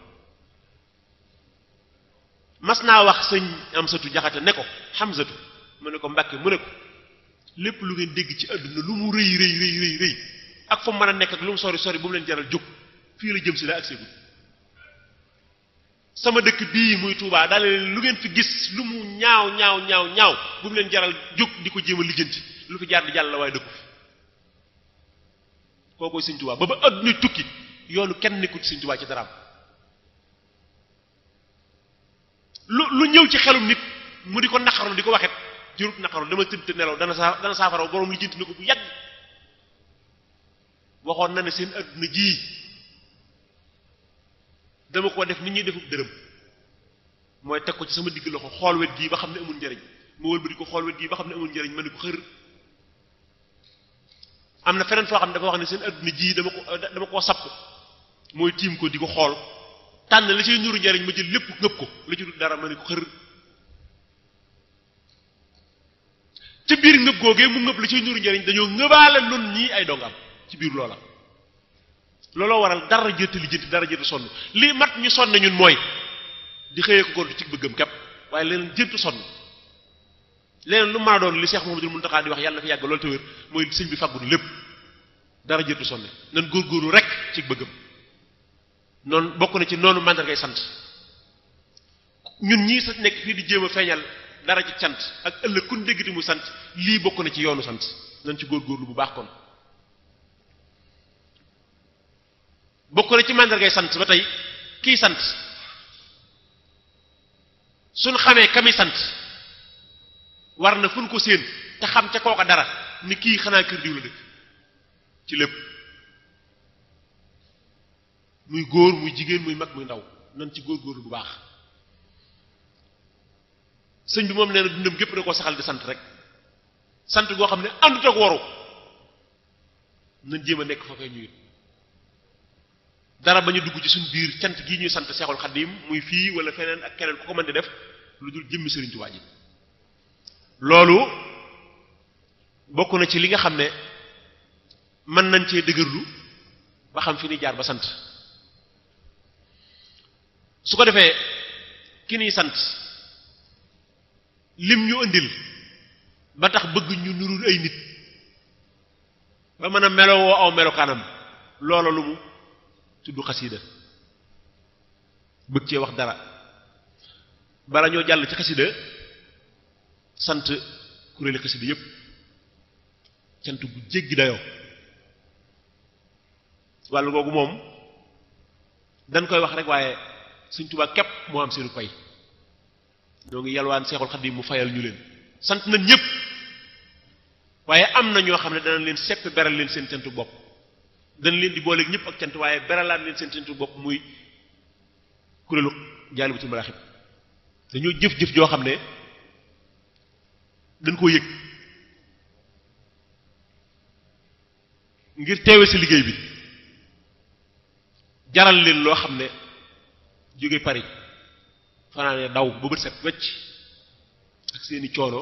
mas naa wax sëñ Amsatu Jaxate ne ko Xamsatu mu ne ko Mbàkke mu ne ko lépp lu ngeen dégg ci àdduna lu mu rëy ak fa mu mën a nekk ak lu mu sori bu mu leen jaral jóg fii la jëm si la ak seegul sama dëkk bii muy Touba daal leen lu ngeen fi gis lu mu ñaaw bu mu leen jaral jóg di ko jéem a lijjanti lu fi jaar di jàll la waaye dëkku fi kookoy Sëñ Touba ba àdduna tukki yoonu kenn nekkul ci Sëñ Touba ci daraam lu ñëw ci xelum nit mu di ko naqarlu di ko waxet jërut naqarlu dama tëdd te nelaw dana saafara borom lijjanti na ko bu yàgg waxoon na ne seen àdduna ji dama ko def nit ñuy defub dërëm mooy teg ko ci sama digg loxo xool wet gii ba xam ne amul njariñ ma wël ba di ko xool wet gii ba xam ne amul njariñ ma ne ko xër am na feneen foo xam ne dafa wax ne seen àdduna ji dama koo sapp mooy tiim ko di ko xool tànn la ciy nuru njariñ ma jël lépp ngëpp ko la ci dul dara ma ne ko xër ci biir ngëb googee mu ngëb la ciy nuru njariñ dañoo ngëbaale nun ñii ay dongam ci biir loola looloo waral dara jëtt li jënti dara jëtt sonn lii mat ñu sonn ñun mooy di xëyee ko gontu ci bëggam képp waaye leneen jëntu sonn leneen lu mën a doon li Cheikh Mouhamadoul Mountakha di wax yàlla na fi yàgg loolu te wér mooy sëñ bi fàggunu lépp dara jëntu sonn nan góorgóorlu rek ci bëggam noonu bokk na ci noonu màndargay sant ñun ñii sa nekk fii di jéem a feeñal dara ci cant ak ëllëg kun déggati muy sant lii bokk na ci yoonu sant nan ci góorgóorlu bu baax kon bokk na ci màndargay sant ba tey kii sant suñ xamee kami sant war na fu ñu ko séen te xam ca kooka dara ni kii xanaa kër diw la dëkk ci lépp muy góor muy jigéen muy mag muy ndaw nan ci góorgóorlu bu baax sëñ bi moom nee na dundam gépp da koo saxal di sant rek sant goo xam ne àndut ak waru nan jéem a nekk foofee ñuy dara ba ñu dugg ci suñ biir cant gii ñuy sant Seexul Xadiim muy fii wala feneen ak keneen ku ko mën di def lu dul jëmmi Sëriñ Tuubaa ji loolu bokk na ci li nga xam ne mën nañ cee dëgërlu ba xam fi ni jaar ba sant su ko defee ki niy sant lim ñu indil ba tax bëgg ñu nurul ay nit ba mën a melowoo aw melokaanam loola lu mu tudd xasida bëgg cee wax dara bala ñoo jàll ci xasida sant kuréeli xasida yépp cant bu jéggi dayoo wàllu googu moom dañ koy wax rek waaye Sëriñ Tuubaa képp moo am seenu pay ñoo ngi yalwaan Seexul Xadiim mu fayal ñu leen sant nañ ñépp waaye am na ñoo xam ne danañ leen sepp beral leen seen cantu bopp dañ leen di booleeg ñëpp ak cant waaye beralaat leen seen cantu bopp muy kuréelu Jaalibatul Maraaxib dañoo jëf-jëf joo xam ne dañ koo yëg ngir teewe ci liggéey bi jaral leen loo xam ne jóge Paris fanaane daw ba bët set wecc ak seeni coono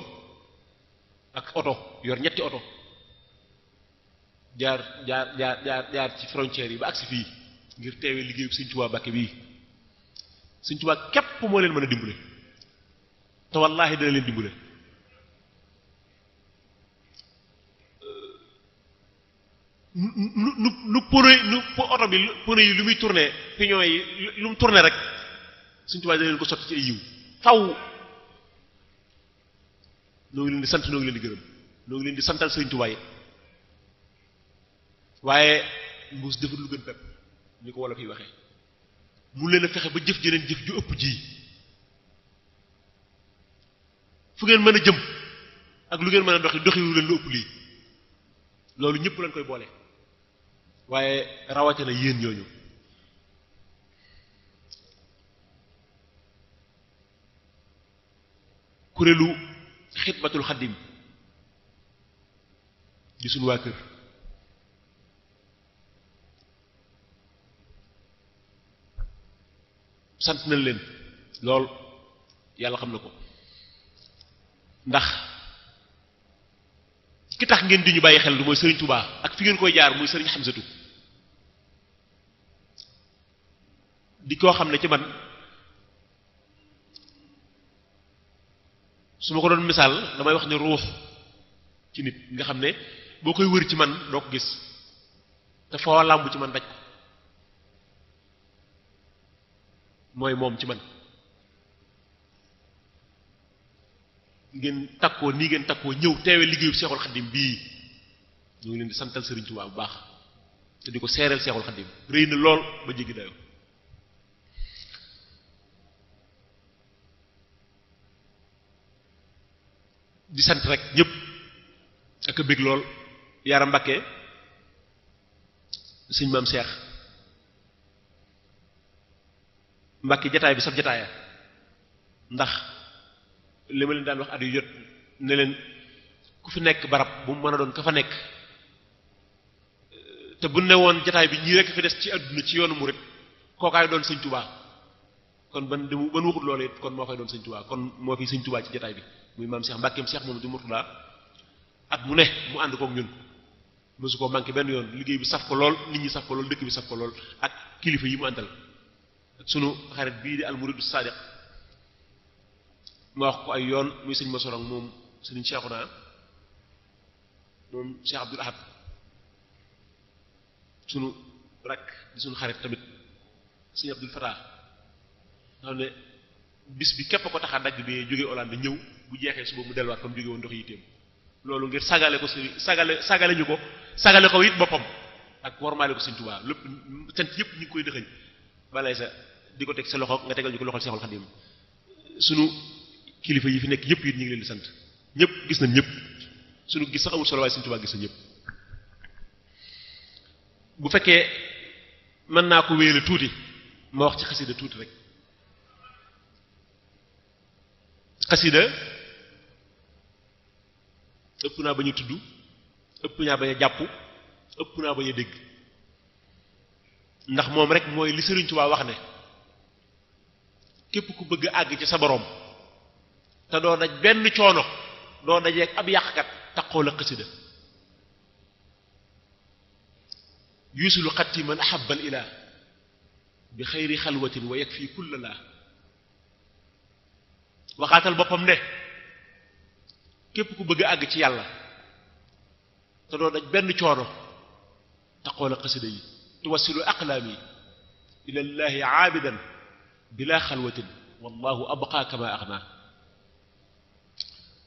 ak oto yor ñetti oto jaar ci frontière yi ba agsi fii ngir teewee liggéeyu Sëriñ Tuubaa Mbàkke bii Sëriñ Tuubaa képp moo leen mën a dimbale te wallaahi dana leen dimbale nu oto bi pneu yi lu muy tourné pignon yi lu mu tourné rek Sëriñ Tuubaa dana leen ko sotti ci ay yiw faw noo ngi leen di sant noo ngi leen di gërëm noo ngi leen di santal Sëriñ Tuubaa yi waaye mbuus defut lu gën pepp ni ko wolof yi waxee mu leen a fexe ba jëf jeneen jëf ju ëpp ji fu ngeen mën a jëm ak lu ngeen mën a doxiwu leen lu ëpp lii loolu ñëpp lañ koy boole waaye rawatina yéen ñooñu kuréelu Xidmatul Xaadim di suñu waa kër sant nañ leen lool yàlla xam na ko ndax ki tax ngeen di ñu bàyyi xel du mooy Sëriñ Tuubaa ak fi ngeen koy jaar muy Sëriñ Xamsatu di koo xam ne ci man su ma ko doon misaal damay wax ne ruux ci nit nga xam ne boo koy wër ci man doo ko gis te foo làmb ci man daj ko mooy moom ci man ngeen takkoo nii ngeen takkoo ñëw teewe liggéeyu Seexul Xaddim bii ñu ngi leen di santal Sëriñ Tuubaa bu baax te di ko seereel Seexul Xaddim rëy na lool ba jéggi dayoo di sant rek ñëpp ak a bëgg lool Yaara Mbakke sëñ Maam Seex Mbakke jataay bi sab jataaya ndax li ma leen daan wax at yu jot ne leen ku fi nekk barab bu mu mën a doon ka fa nekk te bu ne woon jataay bi ñii rekk fi des ci àdduna ci yoonu murit kookaay doon Sëñ Tuubaa kon ban waxut loolu it kon moo fay doon Sëñ Tuubaa kon moo fi Sëñ Tuubaa ci jataay bi muy Maam Seex Mbàkkeem Seex moom du Murtada at mu ne mu ànd kook ñun mësu koo manqué benn yoon liggéey bi saf ko lool nit ñi saf ko lool dëkk bi saf ko lool ak kilifa yi mu àndal sunu xarit bii di almuridu saadiq ma wax ko ay yoon muy sëñ ma sorong moom sëriñ Seexuna moom Cheikh Abdul Ahad sunu rak di sunu xarit tamit sëñ Abdul Fatah xam ne bis bi képp ko tax a dagg bi jóge Hollande ñëw bu jeexee suba mu delluwaat comme jóge woon ndox yitteem loolu ngir sagale ko sëriñ sagale ñu ko sagale ko it boppam ak wormaale ko Sëriñ Tuubaa lépp sant yëpp ñu ngi koy dëxëñ balay sa di ko teg sa loxo nga tegal ñu ko loxol Seexul Xadiim sunu kilifa yi fi nekk yëpp it ñu ngi leen di sant ñëpp gis nañ ñëpp sunu gis sax amul solo waaye Sëriñ Tuubaa gis na ñëpp bu fekkee mën naa ko wéyale tuuti ma wax ci xasida tuuti rek xasida ëpp naa bañ a tudd ëpp naa bañ a jàpp ëpp naa bañ a dégg ndax moom rek mooy li Sëriñ Tuubaa wax ne képp ku bëgg a àgg ci sa boroom te doo daj benn coono doo dajeeg ab yàqkat taqoo la xasida yusilu xatti man ahabba al ilah bi xayri xalwatin wa yakfi kulla la waxaatal boppam ne képp ku bëgg a àgg ci yàlla te doo daj benn coono taqoo la xasida yi tuwassilu aqlaami ila llahi aabidan bila xalwatin wallahu abqa kama axna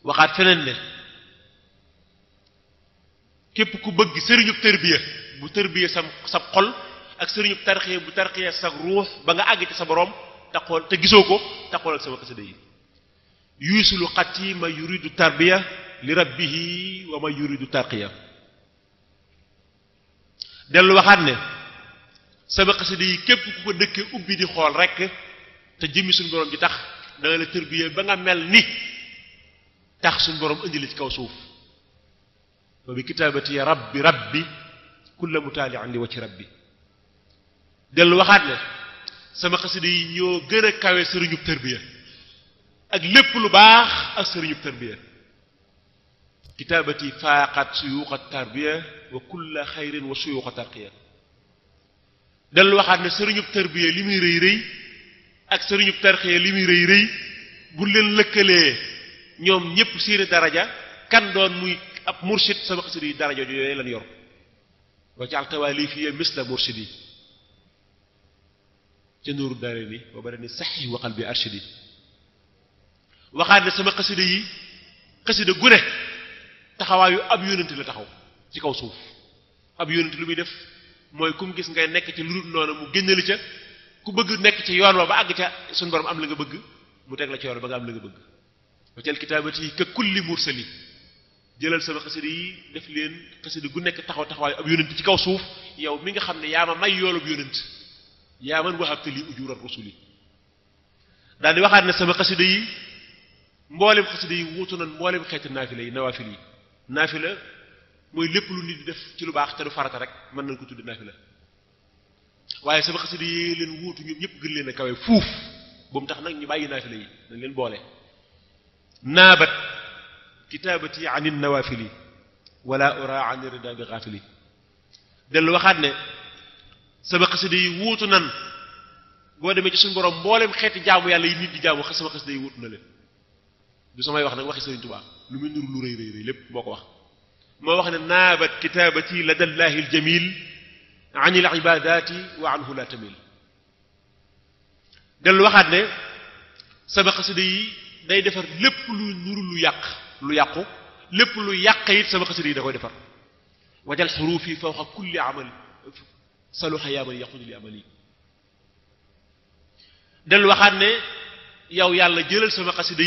waxaat feneen ne képp ku bëgg sëriñub tërbiya bu tërbiya sab xol ak sëriñub tarxiya bu tarxiya sa ruux ba nga àgg ci sa borom taqool te gisoo ko taqool ak sama xasida yi yuusilu xatti ma yuridu tarbiya li rabbihi wa ma yuridu tarqiya dellu waxaat ne sama xasida yi képp ku ko dëkkee ubbi di xool rek te jëmmi suñu borom ji tax danga la tërbiya ba nga mel ni tax suñu borom indi la ci kaw suuf wa bi kitaabati rabbi kulla mutaali'an li wacci rabbi dellu waxaat ne sama xasida yi ñoo gën a kawe sëriñub tërbiya ak lépp lu baax ak sëriñub tërbiya kitaabati faaqat suyuuqa tarbiya wa kulla xayrin wa suyuuqa tarqiya dellu waxaat ne sëriñub tërbiya li muy rëy rëy ak sëriñub tarqiya li muy rëy rëy bu leen lëkkalee ñoom ñépp seeni daraja kan doon muy ab mursid sama xasida yi daraja yooyu lan yor wa jaal tawaalifi misla murshidi ca nuuru daare ni ba bare ni saxi waxal bi arshidi waxaat ne sama xasida yi xasida gu ne taxawaayu ab yónent la taxaw ci kaw suuf ab yónent lu muy def mooy ku mu gis ngay nekk ci lu dul noonu mu génnali ca ku bëgg nekk ci yoon wa ba àgg ca suñu borom am la nga bëgg mu teg la ci yoon ba nga am la nga bëgg waccal kitaabati ka kulli mursali jëlal sama xasida yi def leen xasida gu nekk taxaw taxawaayu ab yónent ci kaw suuf yow mi nga xam ne yaa ma may yoolub yónent yaa man wahabta li ujura rusuli daal di waxaat ne sama xasida yi mboolem xasida yi wuutu nan mboolem xeeti naafila yi nawaafil yi naafila mooy lépp lu nit di def ci lu baax te du farata rek mën nañ ko tudde naafila waaye sama xasida yi leen wuutu ñoom ñëpp gën leen a kawe fuuf ba mu tax nag ñu bàyyi naafila yi dañ leen boole naabat kitaabati an nawaafili wala ura an rida bi xaafili dellu waxaat ne sama xasida yi wuutu nan boo demee ci suñu borom mboolem xeeti jaamu yàlla yi nit di jaamu sama xasida yi wuutu na leen du samay wax nag waxi Sëriñ Tuubaa lu muy nuru lu rëy rëy rëy lépp moo ko wax moo wax ne naabat kitaabati ladallahi aljamil an il ibadati wa anhu la tamil dellu waxaat ne sama xasida yi day defar lépp lu nuru lu yàqu lépp lu yàq it sama xasida yi da koy defar wajal xurufi fawqa kulli amal saluha yaa man yaqulu li amali dellu waxaat ne yow yàlla jëlal sama xasida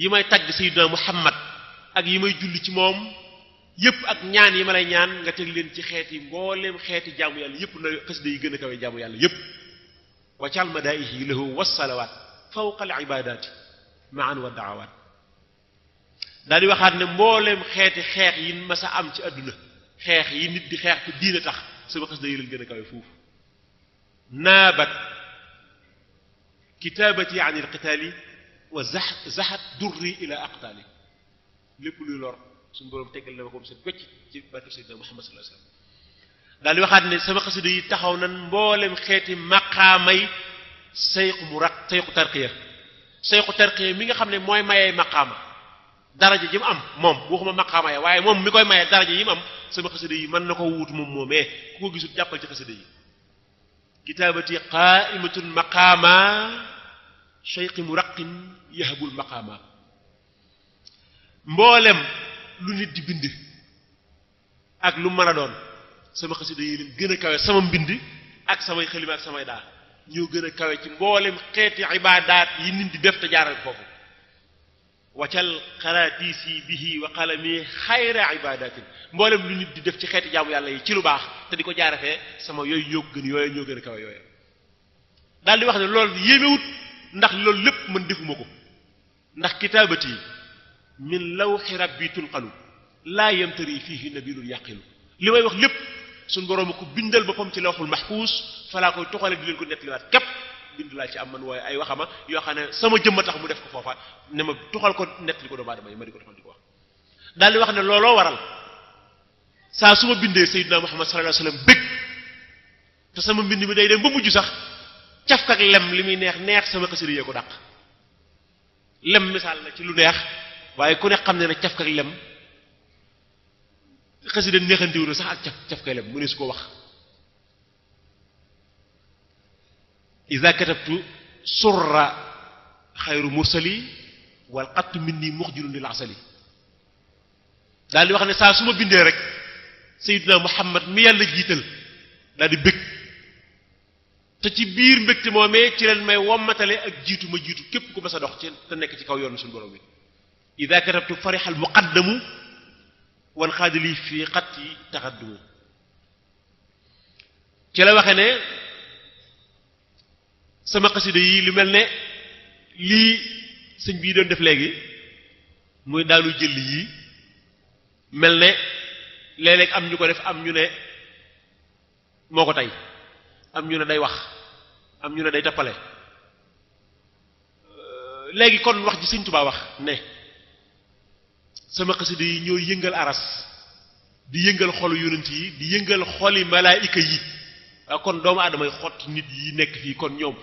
yi may tagg sayyidina Muhammad ak yi may julli ci moom yépp ak ñaan yi ma lay ñaan nga teg leen ci xeeti mbooleem xeeti jaamu yàlla yépp na xasida yi gën a kawe jaamu yàlla yépp waccal madaihi lahu wassalawaat fawqa al ibadaati maan wa daawaat daal di waxaat ne mbooleem xeeti xeex yi ma sa am ci àdduna xeex yi nit di xeex te diina tax sama xasida yi leen gën a kawe foofu naabat kitaabati an il qitaali wa zahat durri ila aqtaali lépp luy lor suñu borom teggal na ma ko mu set wecc ci barke Seydina Muhammad sallallahu alayhi wasallam daal di waxaat ne sama xasida yi taxaw nan mboolem xeeti maqaamay sayxu tarqiya mi nga xam ne mooy mayee maqaama daraja ji mu am moom waxuma maqaama ya waaye moom mi koy mayee daraja yi mu am sama xasida yi mën na ko wuutu moom moomee ku ko gisul jàppal ci xasida yi kitaabati qaaimatun maqaama cheyqi muraqin yahabul maqaama mboolem lu nit di bind ak lu mën a doon sama xasida yi leen gën a kawe sama mbind ak samay xalima ak samay daa ñoo gën a kawe ci mboolem xeeti ibaadaat yi nit di def te jaaral foofu waccal xaraatiisi bihi wa qalami xayra ibadatin mboolem lu nit di def ci xeeti jaamu yàlla yi ci lu baax te di ko jaarafee sama yooyu ñoo gën yooyu ñoo gën a kawe yooyu daal di wax ne loolu yéemewut ndax loolu lépp man defuma ko ndax kitaabati min lawxi rabbi tunqalu laa yamtari fiihi nabilun yaqilu li may wax lépp suñ borooma ko bindal boppam ci lawxul mahfuus falaa koy toxale di leen ko nettaliwaat képp bind laa ci am man waaye ay waxama yoo xam ne sama jëmma tax mu def ko foofa ne ma tuxal ko nettali ko doomu aadama yi ma di ko tuxal di ko wax daal di wax ne looloo waral saa su ma bindee Seydina Muhammad sallallahu alayhi wasallam bëgg te sama mbind mi day dem ba mujj sax caf ak lem li muy neex neex sama xasida yee ko dàq lem misaal la ci lu neex waaye ku ne xam ne ne caf ak lem xasida neexantiwu na sax ak caf kay lem mu ne su ko wax iza katabtu surra xayru mursali wal xattu minni muxjirun lil asali daal di wax ne saa su ma bindee rek Seydina Muhammad mi yàlla jiital daal di bëgg te ci biir mbégte moomee ci leen may wommatale ak jiitu ma jiitu képp ku mas a dox ci te nekk ci kaw yoon suñu borom bi ida katabtu farihal muqaddamu wan xaadili fii xatti taxaddumu ci la waxe ne sama xasida yi lu mel ne lii sëñ bii doon def léegi muy daanu jël yii mel ne léeg-léeg am ñu ko def am ñu ne moo ko tey am ñu ne day wax am ñu ne day tappale léegi kon wax ji Sëñ Tuubaa wax ne sama xasida yi ñoo yëngal aras di yëngal xolu yonent yi di yëngal xoli malaayika yi kon doomu aadama yi xott nit yi nekk fii kon ñoom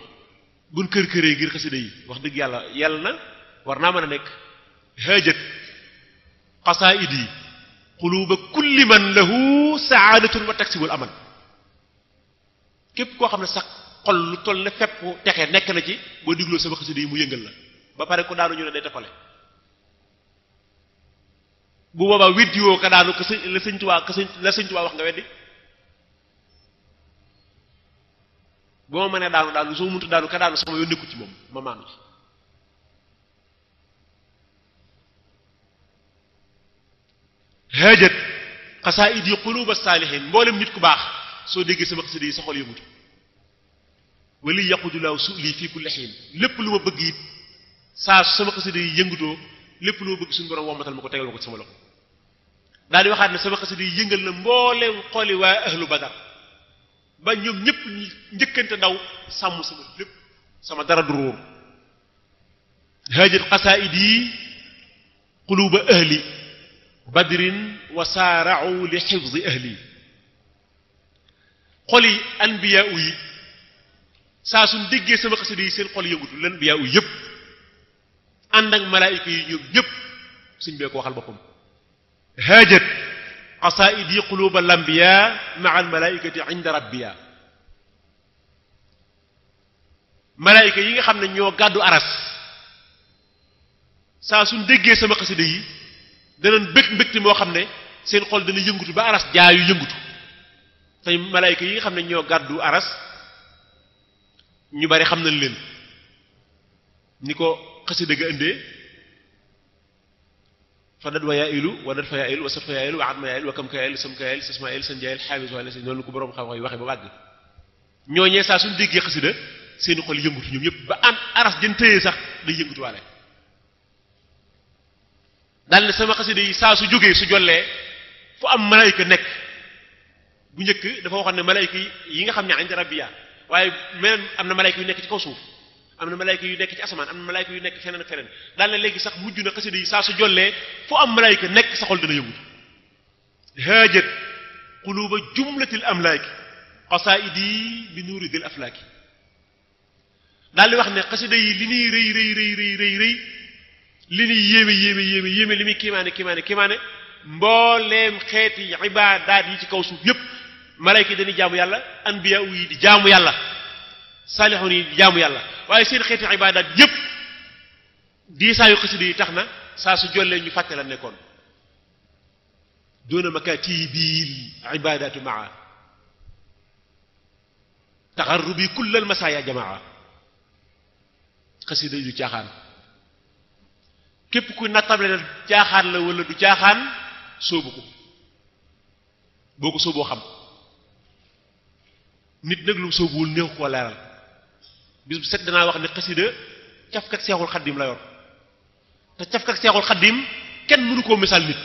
buñ kër-këree ngir xasida yi wax dëgg yàlla na war naa mën a nekk haajat xasaayid yi quluba kulli man lahu saadatun wa taksibul aman képp koo xam ne sax xol lu toll ne fepp texe nekk na ci boo digloo sama xasida yi mu yëngal la ba pare ko daanu ñu ne day tappale bu boobaa weddiwoo ka daanu ka la sëñ Tuubaa wax nga weddi boo ma mënee daanu soo mënut daanu ka daanu sama yoon nekku ci moom ma maanu ci haajat xasaayid yi quluba saalihin mboolem nit ku baax soo déggee sama xasida yi sa xol yëngutu wali yaqudulaaw su lii fii kulli xiin lépp lu ma bëgg it saa sama xasida yi yëngutoo lépp lu ma bëgg suñu borom wommatal ma ko tegal ma ko ci sama loxo daal di waxaat ne sama xasida yi yëngal na mbooleem xooli waa ahlu badar ba ñoom ñëpp ñi njëkkante daw sàmm sama lépp sama dara du ruur haajat xasaayid yi quluba ahli badrin wa saara'u li xifzi ahli xoli anbiya yi saa suñ déggee sama xasida yi seen xol yëngutu lan anbiya yi yëpp ànd ak malaayika yi ñoom ñëpp suñ bee ko waxal boppam haajat qasaa'id yi quluba lambiya ma'a almalaikati inda rabbiya malaayika yi nga xam ne ñoo gàddu aras saa suñ déggee sama xasida yi danañ bëgg mbégte moo xam ne seen xol dana yëngutu ba aras jaayu yëngutu tey malaayika yi nga xam ne ñoo gàddu aras ñu bari xam nañ leen ni ko xasida ga indee fa dad wa yaa ilu wa dad fa yaa ilu wa sat fa yaa ilu wa at ma yaa ilu wa kam ka yaa ilu sam ka yaa ilu sas ma yaa ilu san jaayil xaabis wala si noonu ko boroom xam-xam yi waxee ba bàgg ñooñee saa suñu déggee xasida seeni xol yëngutu ñoom ñëpp ba am aras jën tëyee sax day yëngutu waale daal ne sama xasida yi saa su jógee su jollee fu am malaayika nekk bu njëkk dafa waxoon ne malaayika yi nga xam ne inda rabbiya waaye meneen am na malaayika yu nekk ci kaw suuf am na malaayika yu nekk ci asamaan am na malaayika yu nekk feneen ak feneen daal ne léegi sax mujj na xasida yi saa su jollee fu am malaayika nekk sa xol dana yëngutu haajat quluba jumlatil amlaaki qasaa'idi bi nuuri dil aflaaki daal di wax ne xasida yi li ñuy rëy li ñuy yéeme li muy kiimaane mbooleem xeeti ibaadaat yi ci kaw suuf yépp malayka yi dañuy jaamu yàlla anbiya yi di jaamu yàlla saalixoon yi di jaamu yàlla waaye seen xeeti ibaadaat yépp diisaayu xasida yi tax na saa su jollee ñu fàtte la nekkoon doona makatibil ibaadaatu maa taxarrubi kullal masaaya jamaa xasida yi du caaxaan képp ku nattable na caaxaan la wala du caaxaan sóobu ko boo ko sóoboo xam nit nag lu sóobuwul néew koo leeral bis bu set danaa wax ne xasida cafkat seexul xaddim la yor te cafkat seexul xaddim kenn mënu koo misaal nit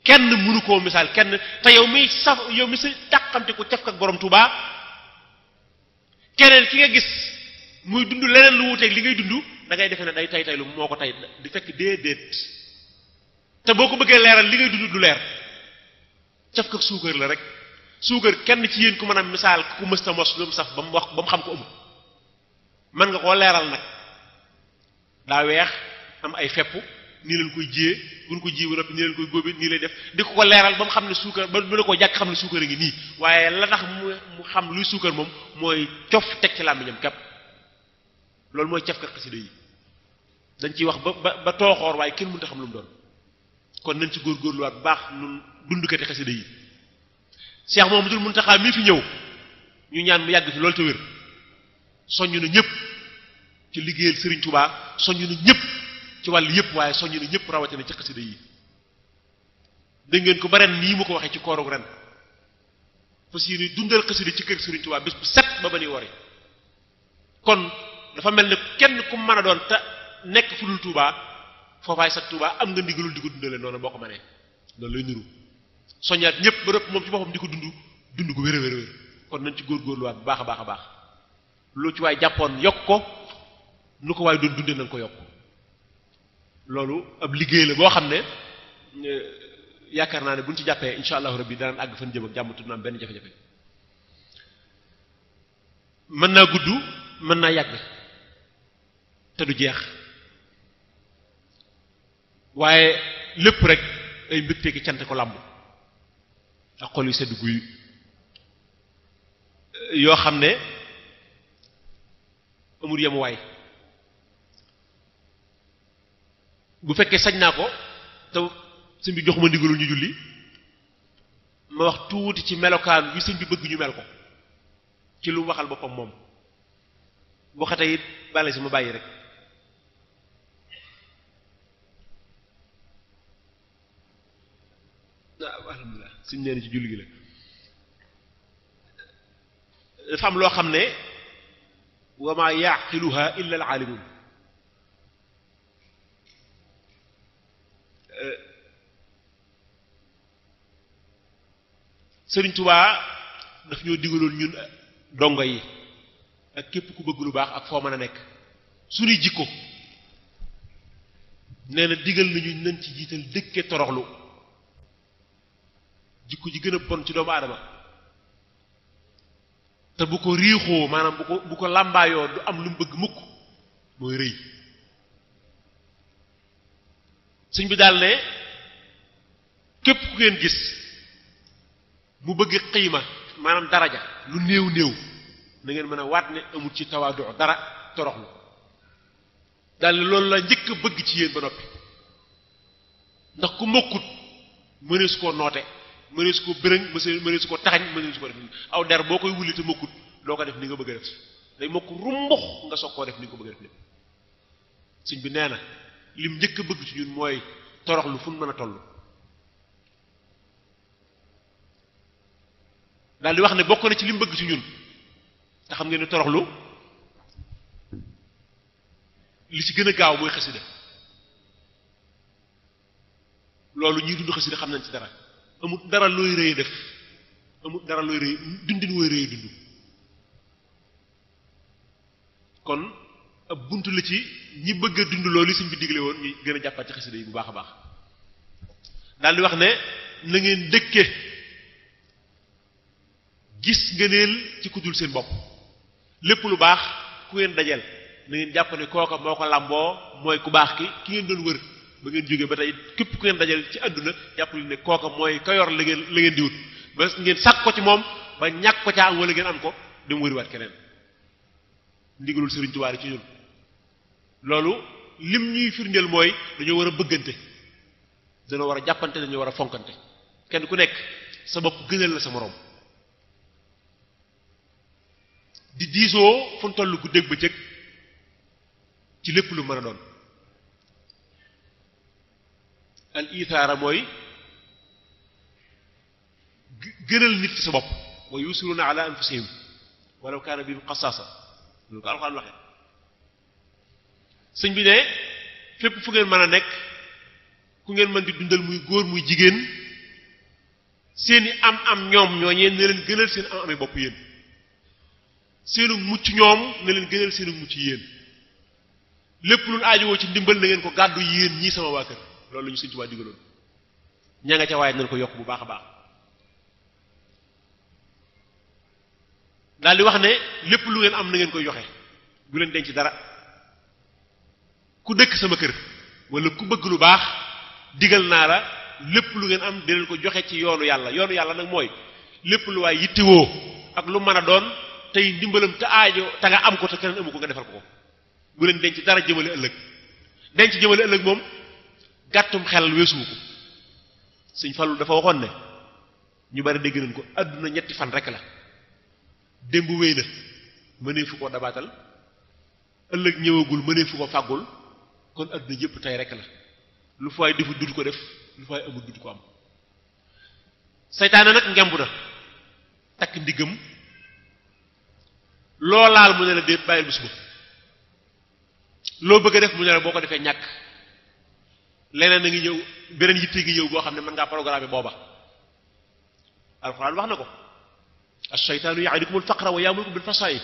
kenn mënu koo misaal kenn te yow mi sa tàqamte ko cafkat borom Tuubaa keneen ki nga gis muy dund leneen lu wuteeg li ngay dund da ngay defee ne day tay lu moo ko tay di fekk déedéet te boo ko bëggee leeral li ngay dund du leer caf ko suukar la rek suukar kenn ci yéen ku mën a misaal ku mësta mos lu mu saf ba mu wax ba mu xam ko amul mën nga koo leeral nag daa weex am ay fepp nii leen koy jiyee buñ ko jiyee ba noppi nii leen koy góobee nii lay def di ko leeral ba mu xam ne suukar ba bu la ko jàkk xam ne suukar a ngi nii waaye la tax mu xam luy suukar moom mooy cof teg ci làmmiñam képp loolu mooy caf kat xasida yi dañ ciy wax ba tooxoor waaye kenn mënut a xam lu mu doon kon nañ ci góorgóorluwaat bu baax nun dundukati xasida yi Cheikh Mouhamadoul Mountakha mii fi ñëw ñu ñaan mu yàgg fi loolu te wér soññ na ñëpp ci liggéeyal Serigne Touba soññ na ñëpp ci wàll yëpp waaye soññ na ñëpp rawatina ci xasida yi dégg ngeen ko ba ren nii mu ko waxee ci koorug ren parce que dundal xasida ci kër Serigne Touba bés bu set ba ba nuy wari kon dafa mel ne kenn ku mën a doon te nekk fu dul Touba foofaay sax Touba am nga ndigalul di ko dundale noonu boo ko mënee loolu lay nuru soññaat ñëpp ba rëpp moom ci boppam di ko dund ko wér a wér kon nañ ci góorgóorluwaat bu baax a baax a baax loo ci waay jàppoon yokk ko nu ko waay doon dundee nañ ko yokk loolu ab liggéey la boo xam ne yaakaar naa ne buñ ci jàppee insha allahu rabbi danañ àgg fan jëm ak jàmm tudd na am benn jafe-jafe mën naa gudd mën naa yàgg te du jeex waaye lépp rek ay mbégte ki cant ko làmb ak xol yu sedd guy yoo xam ne amul yemuwaay bu fekkee sañ naa ko te sëñ bi jox ma ndigalul ñu julli ma wax tuuti ci melokaan wi sëñ bi bëgg ñu mel ko ci lu mu waxal boppam moom bu xatee it bàlle si ma bàyyi rek waaw alhamdulilah suñ nee ci julli gi la dafa am loo xam ne wa ma yaqiluha illa al-alimun Sëriñ Tuubaa daf ñoo digaloon ñun dongo yi ak képp ku bëgg lu baax ak foo mën a nekk suñuy jikko nee na digal nañu nañ ci jiital dëkke toroxlu jikko ji gën a bon ci doomu aadama te bu ko riixoo maanaam bu ko làmbaayoo du am lu mu bëgg mukk mooy rëy sëñ bi daal ne képp ku ngeen gis mu bëgg xiima maanaam daraja lu néew néew na ngeen mën a waat ne amul ci tawaadu dara toroxlu daal ne loolu la njëkk a bëgg ci yéen ba noppi ndax ku mokkut mënees koo noote mënees koo bërëng mënees koo taxañ mënees koo def aw der boo koy wulli te mokkut doo ko def ni nga bëgg a def day mokk rumbux nga soog koo def ni nga ko bëgg a def lépp sëñ bi nee na lim njëkk a bëgg ci ñun mooy toroxlu fu mu mën a toll daal di wax ne bokk na ci lim bëgg ci ñun te xam ngeen ne toroxlu li ci gën a gaaw mooy xasida loolu ñuy dund xasida xam nañ ci dara amul dara looy rëy def amul dara looy rëy dundin wooy rëy dund kon ab bunt la ci ñi bëgg a dund loolu li suñ bi digle woon ñu gën a jàppaat ci xasida yi bu baax a baax daal di wax ne na ngeen dëkke gis ngëneel ci ku dul seen bopp lépp lu baax ku ngeen dajeel na ngeen jàpp ne kooka moo ko làmboo mooy ku baax ki ngeen doon wër ba ngeen jógee ba tey képp ku ngeen dajeel ci àdduna jàpp ne kooka mooy ka yor la ngeen di wut ba ngeen sàkk ko ci moom ba ñàkk ko caa am wala ngeen am ko dem wëriwaat keneen ndigalul Sëriñ Tuubaa ci ñun loolu lim ñuy firndeel mooy dañoo war a bëggante dañoo war a jàppante dañoo war a fonkante kenn ku nekk sa bopp gënal la sa moroom di diisoo fu mu toll guddeeg bëccëg ci lépp lu mën a doon al ithaara mooy gënal nit ki sa bopp wa yusiruna ala anfusihim walaw kaana bihim xasaasa loolu ko alxuraan waxee sëñ bi ne fépp fu ngeen mën a nekk ku ngeen mën di dundal muy góor muy jigéen seeni am ñoom ñooñee ne leen gënal seen am amee bopp yéen seenu mucc ñoom na leen gënal seenu mucc yéen lépp lu aajowoo ci ndimbal na ngeen ko gàddu yéen ñii sama waa kër loolu la ñu Sëriñ Tuubaa digaloon ña nga ca waaye nañ ko yokk bu baax a baax daal di wax ne lépp lu ngeen am na ngeen koy joxe bu leen denc dara ku dëkk sama kër wala ku bëgg lu baax digal naa la lépp lu ngeen am di leen ko joxe ci yoonu yàlla nag mooy lépp lu waay yittewoo ak lu mën a doon tey ndimbalam te aajo te nga am ko te keneen amu ko nga defal ko bu leen denc dara jëmale ëllëg denc jëmale ëllëg moom gàttum xel weesuwu ko Sëñ Fallu dafa waxoon ne ñu bari dégg nañ ko àdduna ñetti fan rek la démb wéy na mënee fu ko dabaatal ëllëg ñëwagul mënee fu ko fàggul kon àdduna yépp tey rek la lu fay defu dut ko def lu fay amul dut ko am seytaane nag ngemb na takk ndiggam loo laal mu ne la déet bàyyil bu suba loo bëgg a def mu ne la boo ko defee ñàkk leneen na ngi ñëw beneen yitte gi ñëw boo xam ne mën ngaa programme booba alxuraan wax na ko ash-shaytaanu ya'idukumul faqra wa ya'murukum bil fahshaa'i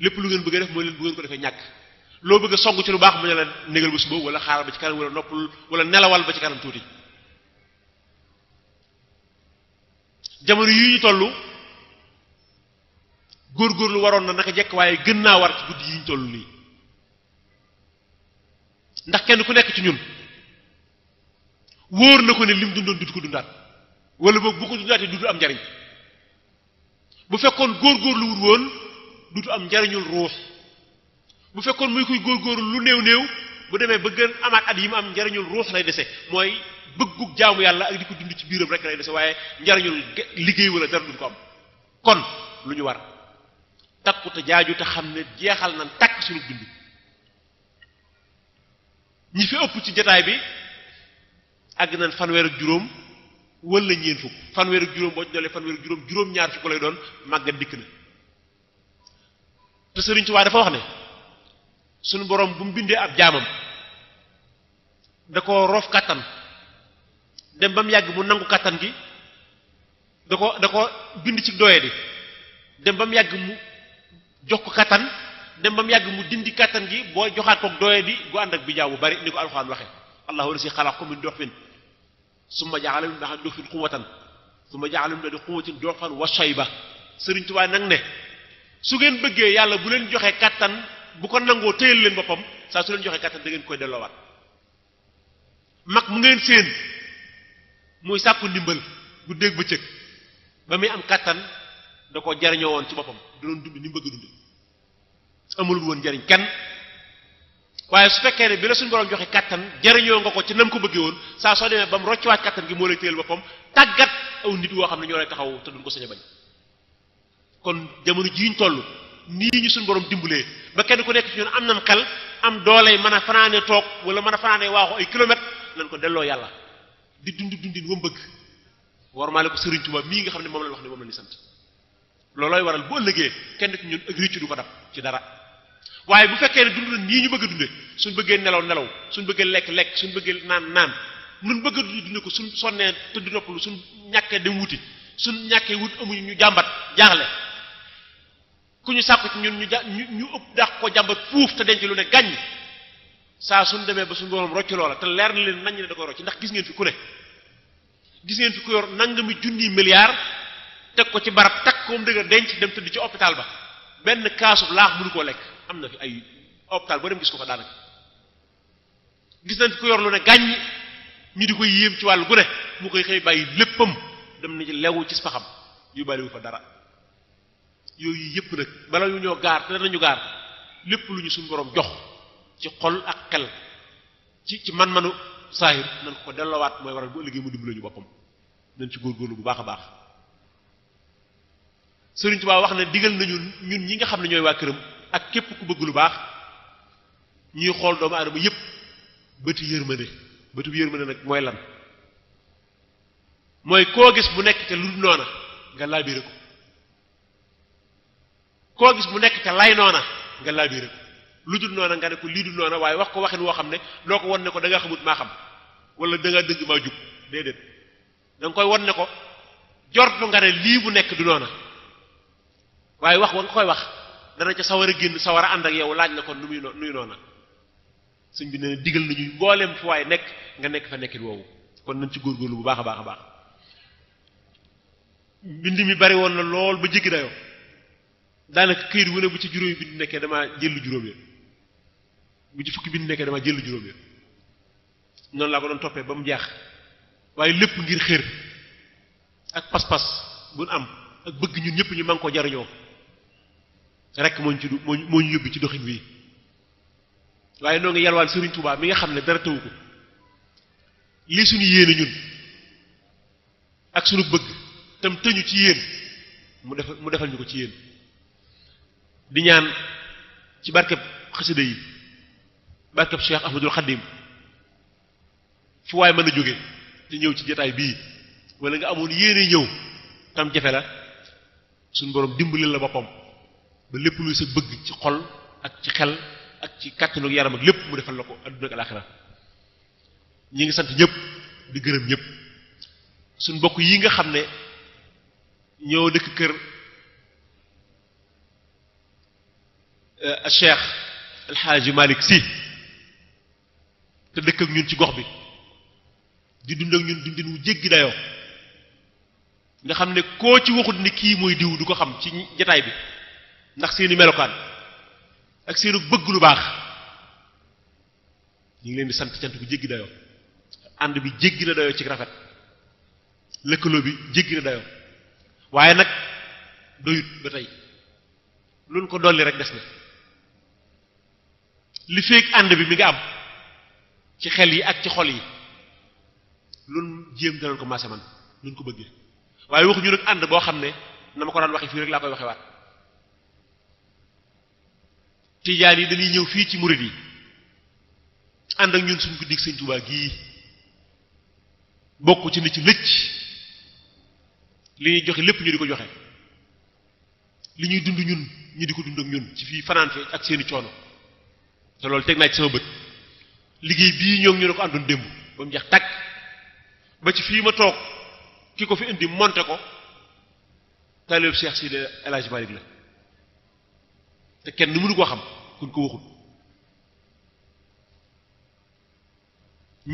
lépp lu ngeen bëgg a def mooy leen bu ngeen ko defee ñàkk loo bëgg a song ci lu baax mu ne la négal ba suba wala xaaral ba ci kanam wala noppal wala nelawal ba ci kanam tuuti jamono yi ñu toll góorgóorlu waroon na naka jekk waaye gën naa war ci guddi yi ñu toll nii ndax kenn ku nekk ci ñun wóor na ko ne lim dundoon du ko dundaat wala boog bu ko dundaatee du am njariñ bu fekkoon góorgóorlu wut woon dutu am njariñul ruux bu fekkoon muy kuy góorgóorlu lu néew bu demee ba gën amaat at yi mu am njariñul ruux lay dese mooy bëggug jaamu yàlla ak di ko dund ci biiram rek lay dese waaye njariñul liggéey wala dara duñ ko am kon lu ñu war takku te jaaju te xam ne jeexal nañ takk suñu dund ñi fi ëpp ci jataay bi àgg nañ fanweer ak juróom wala ñeen fukk fanweer ak juróom boo ci dolee fanweer ak juróom juróom-ñaar fukk lay doon màggat dikk na te Sëriñ Tuubaa dafa wax ne suñu borom bu mu bindee ab jaamam da ko roof kàttan dem ba mu yàgg mu nangu kàttan gi da ko bind ci doyadi dem ba mu yàgg mu jox ko kàttan dem ba mu yàgg mu dindi kàttan gi boo joxaat ko doyadi gu ànd ak bijaaw bu bari ni ko alxuraan waxe allahu lasi xalaqakum min du'fin summa ja'ala min ba'di du'fin quwwatan summa ja'ala min ba'di quwwatin du'fan wa shayba Sëriñ Tuubaa nag ne su ngeen bëggee yàlla bu leen joxee kàttan bu ko nangoo téyel leen boppam saa su leen joxee kàttan da ngeen koy delloowaat mag mu ngeen séen muy sàkku ndimbal bu dégg bëccëg ba muy am kàttan da ko jariñoo woon ci boppam da doon dund ni mu bëgg dund amulul woon njariñ kenn waaye su fekkee ne bi la suñu borom joxe kàttan jariñoo nga ko ci nam ko bëggee woon saa soo demee ba mu roccuwaat kàttan gi moo lay téyel boppam tàggat aw nit woo xam ne ñoo lay taxaw te duñ ko sañ a bañ kon jamono jii ñu toll nii ñu suñu borom dimbalee ba kenn ku nekk ci ñun am nañ xel am dooley mën a fanaane toog wala mën a fanaane waaxu ay kilomètres nañ ko delloo yàlla di dundin wa mu bëgg warmaale ko Sëriñ Tuubaa mii nga xam ne moom la wax ne moom la ni sant loolooy waral bu ëllëgee kenn ci ñun ak réccu du ko dab ci dara waaye bu fekkee ne dund na nii ñu bëgg a dunde suñ bëggee nelaw suñ bëggee lekk suñ bëggee naan nun bëgg a dunde ko suñ sonnee tëdd noppalu suñ ñàkkee dem wuti suñ ñàkkee wut amuñu ñu jàmbat jaaxle ku ñu sàkku ci ñun ñu ëpp dàq ko jàmbat fuuf te denc lu ne gàññ saa suñ demee ba suñ borom rocc loola te leer na leen nañ ne da koy rocc ndax gis ngeen fi ku ne gis ngeen fi ku yor nangami junniy milliards teg ko ci barab takk koom dëgg denc dem tëdd ci hôpital ba benn kaasub laax mënu koo lekk am na fi ay hôpital boo dem gis ko fa daanaka gis nañ fi ku yor lu ne gàññ ñu di koy yéem ci wàllu gu ne mu koy xëy bàyyi léppam dem na ci lewu ci paxam yu bàyyiwu fa dara yooyu yëpp nag bala yu ñoo gaar te danañu gaar lépp lu ñu suñu borom jox ci xol ak xel ci man-manu saahir nañ ko delloowaat mooy waral bu ëllëgee mu dimbali ñu boppam nañ ci góorgóorlu bu baax a baax Sëriñ Tuubaa wax ne digal nañu ñun ñi nga xam ne ñooy waa këram ak képp ku bëgg lu baax ñuy xool doomu aadama yëpp bëti yërmande nag mooy lan mooy koo gis bu nekk te lu dul noona nga laabire ko koo gis bu nekk te lay noona nga laabire ko lu dul noona nga ne ko lii dul noona waaye wax ko waxin woo xam ne doo ko won ne ko da nga xamut maa xam wala da nga dëgg maa jub déedéet da nga koy won ne ko jortu nga ne lii bu nekk du noona waaye wax wa nga koy wax dana ca sawar a génn sawar a ànd ak yow laaj la kon nuy noona sëñ bi ne digal nañu mbooleem fu waay nekk nga nekk fa nekkin woowu kon nañ ci góorgóorlu bu baax a baax a baax bind mi bari woon na lool ba jéggi dayoo daanaka këyit wu ne bu ci juróomi bind nekkee dama jël juróom ya bu ci fukki bind nekkee dama jël juróom ya noonu laa ko doon toppee ba mu jeex waaye lépp ngir xër ak pas-pas bu am ak bëgg ñun ñëpp ñu man koo jariñoo rek moo ñu yóbbu ci doxin wi waaye noo ngi yalwaan Serigne Touba mi nga xam ne dara tawu ko lii suñu yéene ñun ak suñu bëgg tam tëñu ci yéen mu defal ñu ko ci yéen di ñaan ci barkeb xasida yi barkeb Cheikh Ahmadul Khadim fu waay mën a jóge te ñëw ci jotaay bii wala nga amoon yéene ñëw tam jafe la suñu borom dimbali la boppam ba lépp luy sa bëgg ci xol ak ci xel ak ci kàttanu yaram ak lépp mu defal la ko adduna ak alaxira ñi ngi sant ñëpp di gërëm ñëpp suñ mbokk yi nga xam ne ñoo dëkk kër Cheikh El Hadji Malick Sy te dëkk ak ñun ci gox bi di dund ak ñun dundin wu jéggi dayoo nga xam ne koo ci waxut ni kii mooy diw du ko xam ci jataay bi ndax seeni melokaan ak seenu bëgg lu baax ñu ngi leen di sant cant bu jéggi dayoo ànd bi jéggi na dayoo ci rafet lëkkaloo bi jéggi na dayoo waaye nag doyut ba tey luñ ko dolli rek des na li feek ànd bi mi nga am ci xel yi ak ci xol yi luñ jéem danañ ko maase man luñ ko bëggee waaye waxuñu nag ànd boo xam ne na ma ko daan waxe fii rek laa koy waxe waat tijaan yi dañuy ñëw fii ci murid yi ànd ak ñun suñ ko dig sëñ Tuubaa gii bokk ci ni ci lëcc li ñuy joxe lépp ñu di ko joxe li ñuy dund ñun ñu di ko dund ak ñun ci fii fanaan fi ak seeni coono te loolu teg naa ci sama bët liggéey bii ñoom ñu ne ko àndoon démb ba mu jeex tàkk ba ci fii ma toog ki ko fi indi monte ko taalibe Cheikh Sidi El Hadji Malick la te kenn mënu koo xam kuñ ko waxul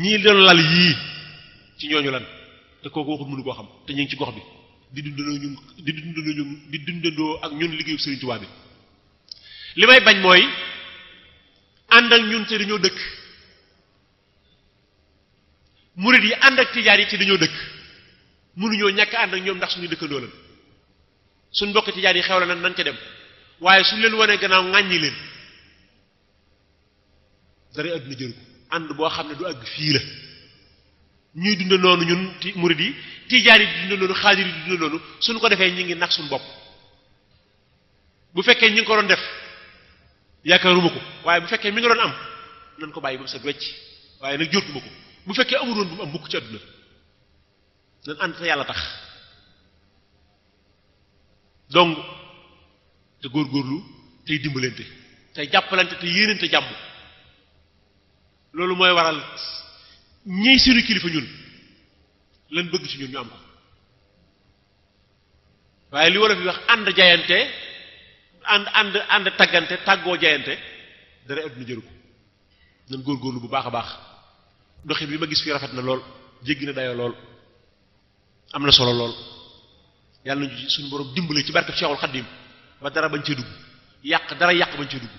ñii doon lal yii ci ñooñu lan te kooku waxul mënu koo xam te ñu ngi ci gox bi di dundandoo ak ñun liggéeyu Serigne Touba bi li may bañ mooy ànd ak ñun te dañoo dëkk murid yi ànd ak tijaan yi ci dañoo dëkk mënuñoo ñàkk ànd ak ñoom ndax suñu dëkkandoo lan suñ mbokk tijaan yi xew la nan ca dem waaye suñ leen wanee gannaaw ŋàññi leen dara àdduna jëru ko ànd boo xam ne du àgg fii la ñuy dund noonu ñun murid yi tijaan yi di dund noonu xaadir yi di dund noonu suñ ko defee ñi ngi nax suñ bopp bu fekkee ñi ngi ko doon def yaakaaruma ko waaye bu fekkee mi nga doon am nan ko bàyyi ba mu set wecc waaye nag jortuma ko bu fekkee amul woon bu mu am mukk ci àdduna nan ànd te yàlla tax donc te góorgóorlu tey dimbalante tey jàppalante te yéenante jàmm loolu mooy waral ñiy suñu kilifa ñun lan bëgg ci ñun ñu am ko waaye li wolof yi wax ànd jaayante ànd taggante tàggoo jaayante dara adduna jëru ko nan góorgóorlu bu baax a baax doxin bi ma gis fii rafet na lool jéggi na dayoo lool am na solo lool yàlla nañu suñu borom dimbale ci barkeb Cheikhul Khadim ba dara bañ cee dugg dara yàq bañ cee dugg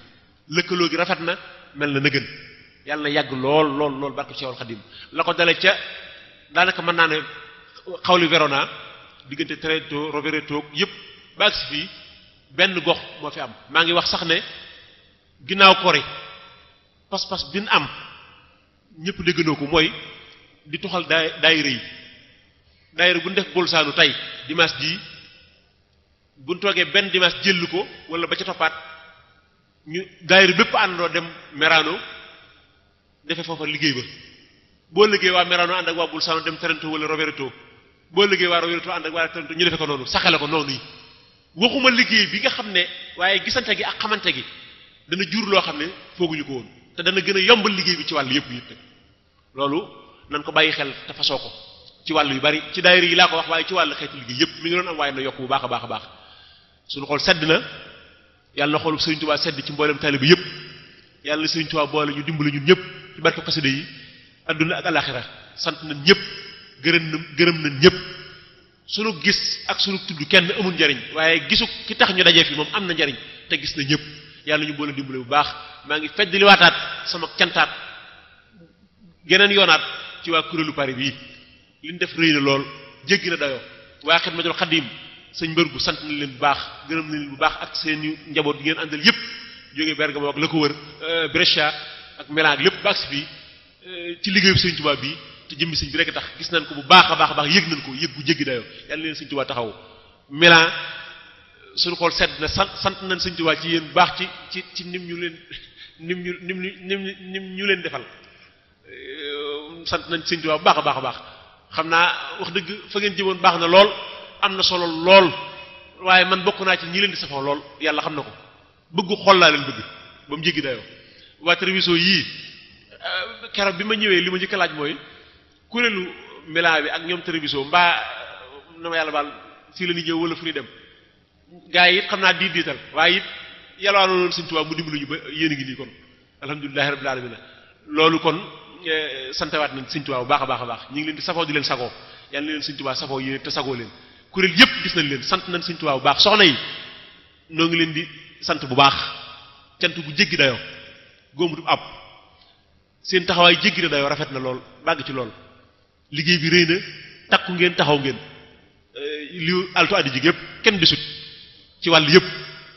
lëkkaloo gi rafet na mel na nëgën yàlla na yàgg lool lool lool barkeb Cheikhul Khadim la ko dale ca daanaka mën naa ne xawli Verona diggante Trento Rovereto yépp ba agsi fii benn gox moo fi am maa ngi wax sax ne ginnaaw kori pas-pas bi ñu am ñëpp déggandoo ko mooy di toxal daayira yi daayira bu ñu def bolsaanu tey dimanche ji bu ñu toogee benn dimanche jëllu ko wala ba ca toppaat ñu daayira bépp àndandoo dem Merano defe foofa liggéey ba boo liggéey waa Merano ànd ak waa bolsaanu dem Trento wala Rovereto boo liggéey waa Rovereto ànd ak waa Trento ñu defe ko noonu saxale ko noonu yi waxuma liggéey bi nga xam ne waaye gisante gi ak xamante gi dana jur loo xam ne fooguñu ko woon te dana gën a yombal liggéey bi ci wàll yëpp loolu nan ko bàyyi xel te fasoo ko ci wàll yu bari ci daayira yi laa ko wax waaye ci wàll xeetu liggéey yëpp mi ngi doon am waaye na yokk bu baax a baax a baax suñu xool sedd na yàlla na xoolub Sëriñ Tuubaa sedd ci mboolem taalibe yëpp yàlla na Sëriñ Tuubaa boole ñu dimbali ñun ñëpp ci barke xasida yi adduna ak alaxira sant nañ ñëpp gërëm nañ ñëpp sunu gis ak sunu tudd kenn amul njariñ waaye gisu ki tax ñu dajee fi moom am na njariñ te gis na ñëpp yàlla ñu boole dimbali bu baax maa ngi feddali waataat sama cantaat geneen yoonaat ci waa kuréelu Paris bii li ñu def rëy na lool jéggi na dayoo waa Xidmatul Xadim sëñ mbër bu sant na leen bu baax gërëm na leen bu baax ak seen njaboot yi ngeen àndal yëpp jógee Bergamo ak la ko wër Brescia ak Milan ak lépp baax si fii ci liggéeyu Sëñ Tuubaa bii te jëmmi sëñ bi rek tax gis nañ ko bu baax a baax yëg nañ ko yëg bu jéggi dayoo yàlla leen Sëñ Tuubaa taxaw Milan suñu xool sedd na sant nañ Sëñ Tuubaa ci yéen bu baax ci nim ñu leen defal sant nañ Sëñ Tuubaa bu baax a baax xam naa wax dëgg fa ngeen jëmoon baax na lool am na solo lool waaye man bokk naa ci ñi leen di safoo lool yàlla xam na ko bëggu xol laa leen bëgg ba mu jéggi dayoo waa télévision yii keroog bi ma ñëwee li ma njëkk a laaj mooy kuréelu Milan bi ak ñoom télévision mbaa na ma yàlla baal fii la ñuy ñëw wala fu ñuy dem gaa yi it xam naa diital waaye it yàlla loolu Sëñ Tuubaa mu dimbali ñu ba yéen a ngi nii kon alhamdulillahi rabbil alamin loolu kon santewaat nañ Sëñ Tuubaa bu baax a baax ñu ngi leen di safoo di leen sagoo yàlla na leen Sëñ Tuubaa safoo yéen te sagoo leen kuréel yëpp gis nañ leen sant nañ Sëñ Tuubaa bu baax soxna yi noo ngi leen di sant bu baax cant gu jéggi dayoo góomutu ab seen taxawaay jéggi na dayoo rafet na lool bàgg ci lool liggéey bi rëy na takku ngeen taxaw ngeen li altu addi jig yëpp kenn desut ci wàll yëpp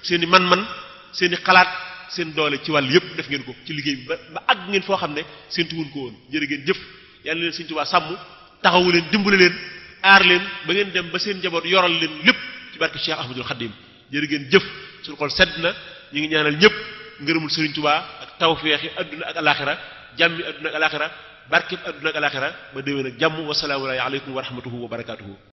seen i man-man seen i xalaat seen doole ci wàll yëpp def ngeen ko ci liggéey bi ba àgg ngeen foo xam ne seen tuwun ko woon jërë ngeen jëf yàlla leen Sëñ Tuubaa sàmm taxawu leen dimbali leen aar leen ba ngeen dem ba seen njaboot yoral leen lépp ci barke Cheikh Ahmadul Khadim jërë ngeen jëf suñu xol sedd na ñu ngi ñaanal ñëpp ngërëmul Sëriñ Tuubaa ak tawfeexi adduna ak alaxira jàmmi adduna ak alaxira barkeb adduna ak alaxira ba déwén ak jàmm wasalaamu aleykum wa rahmatuhu wa barakaatuhu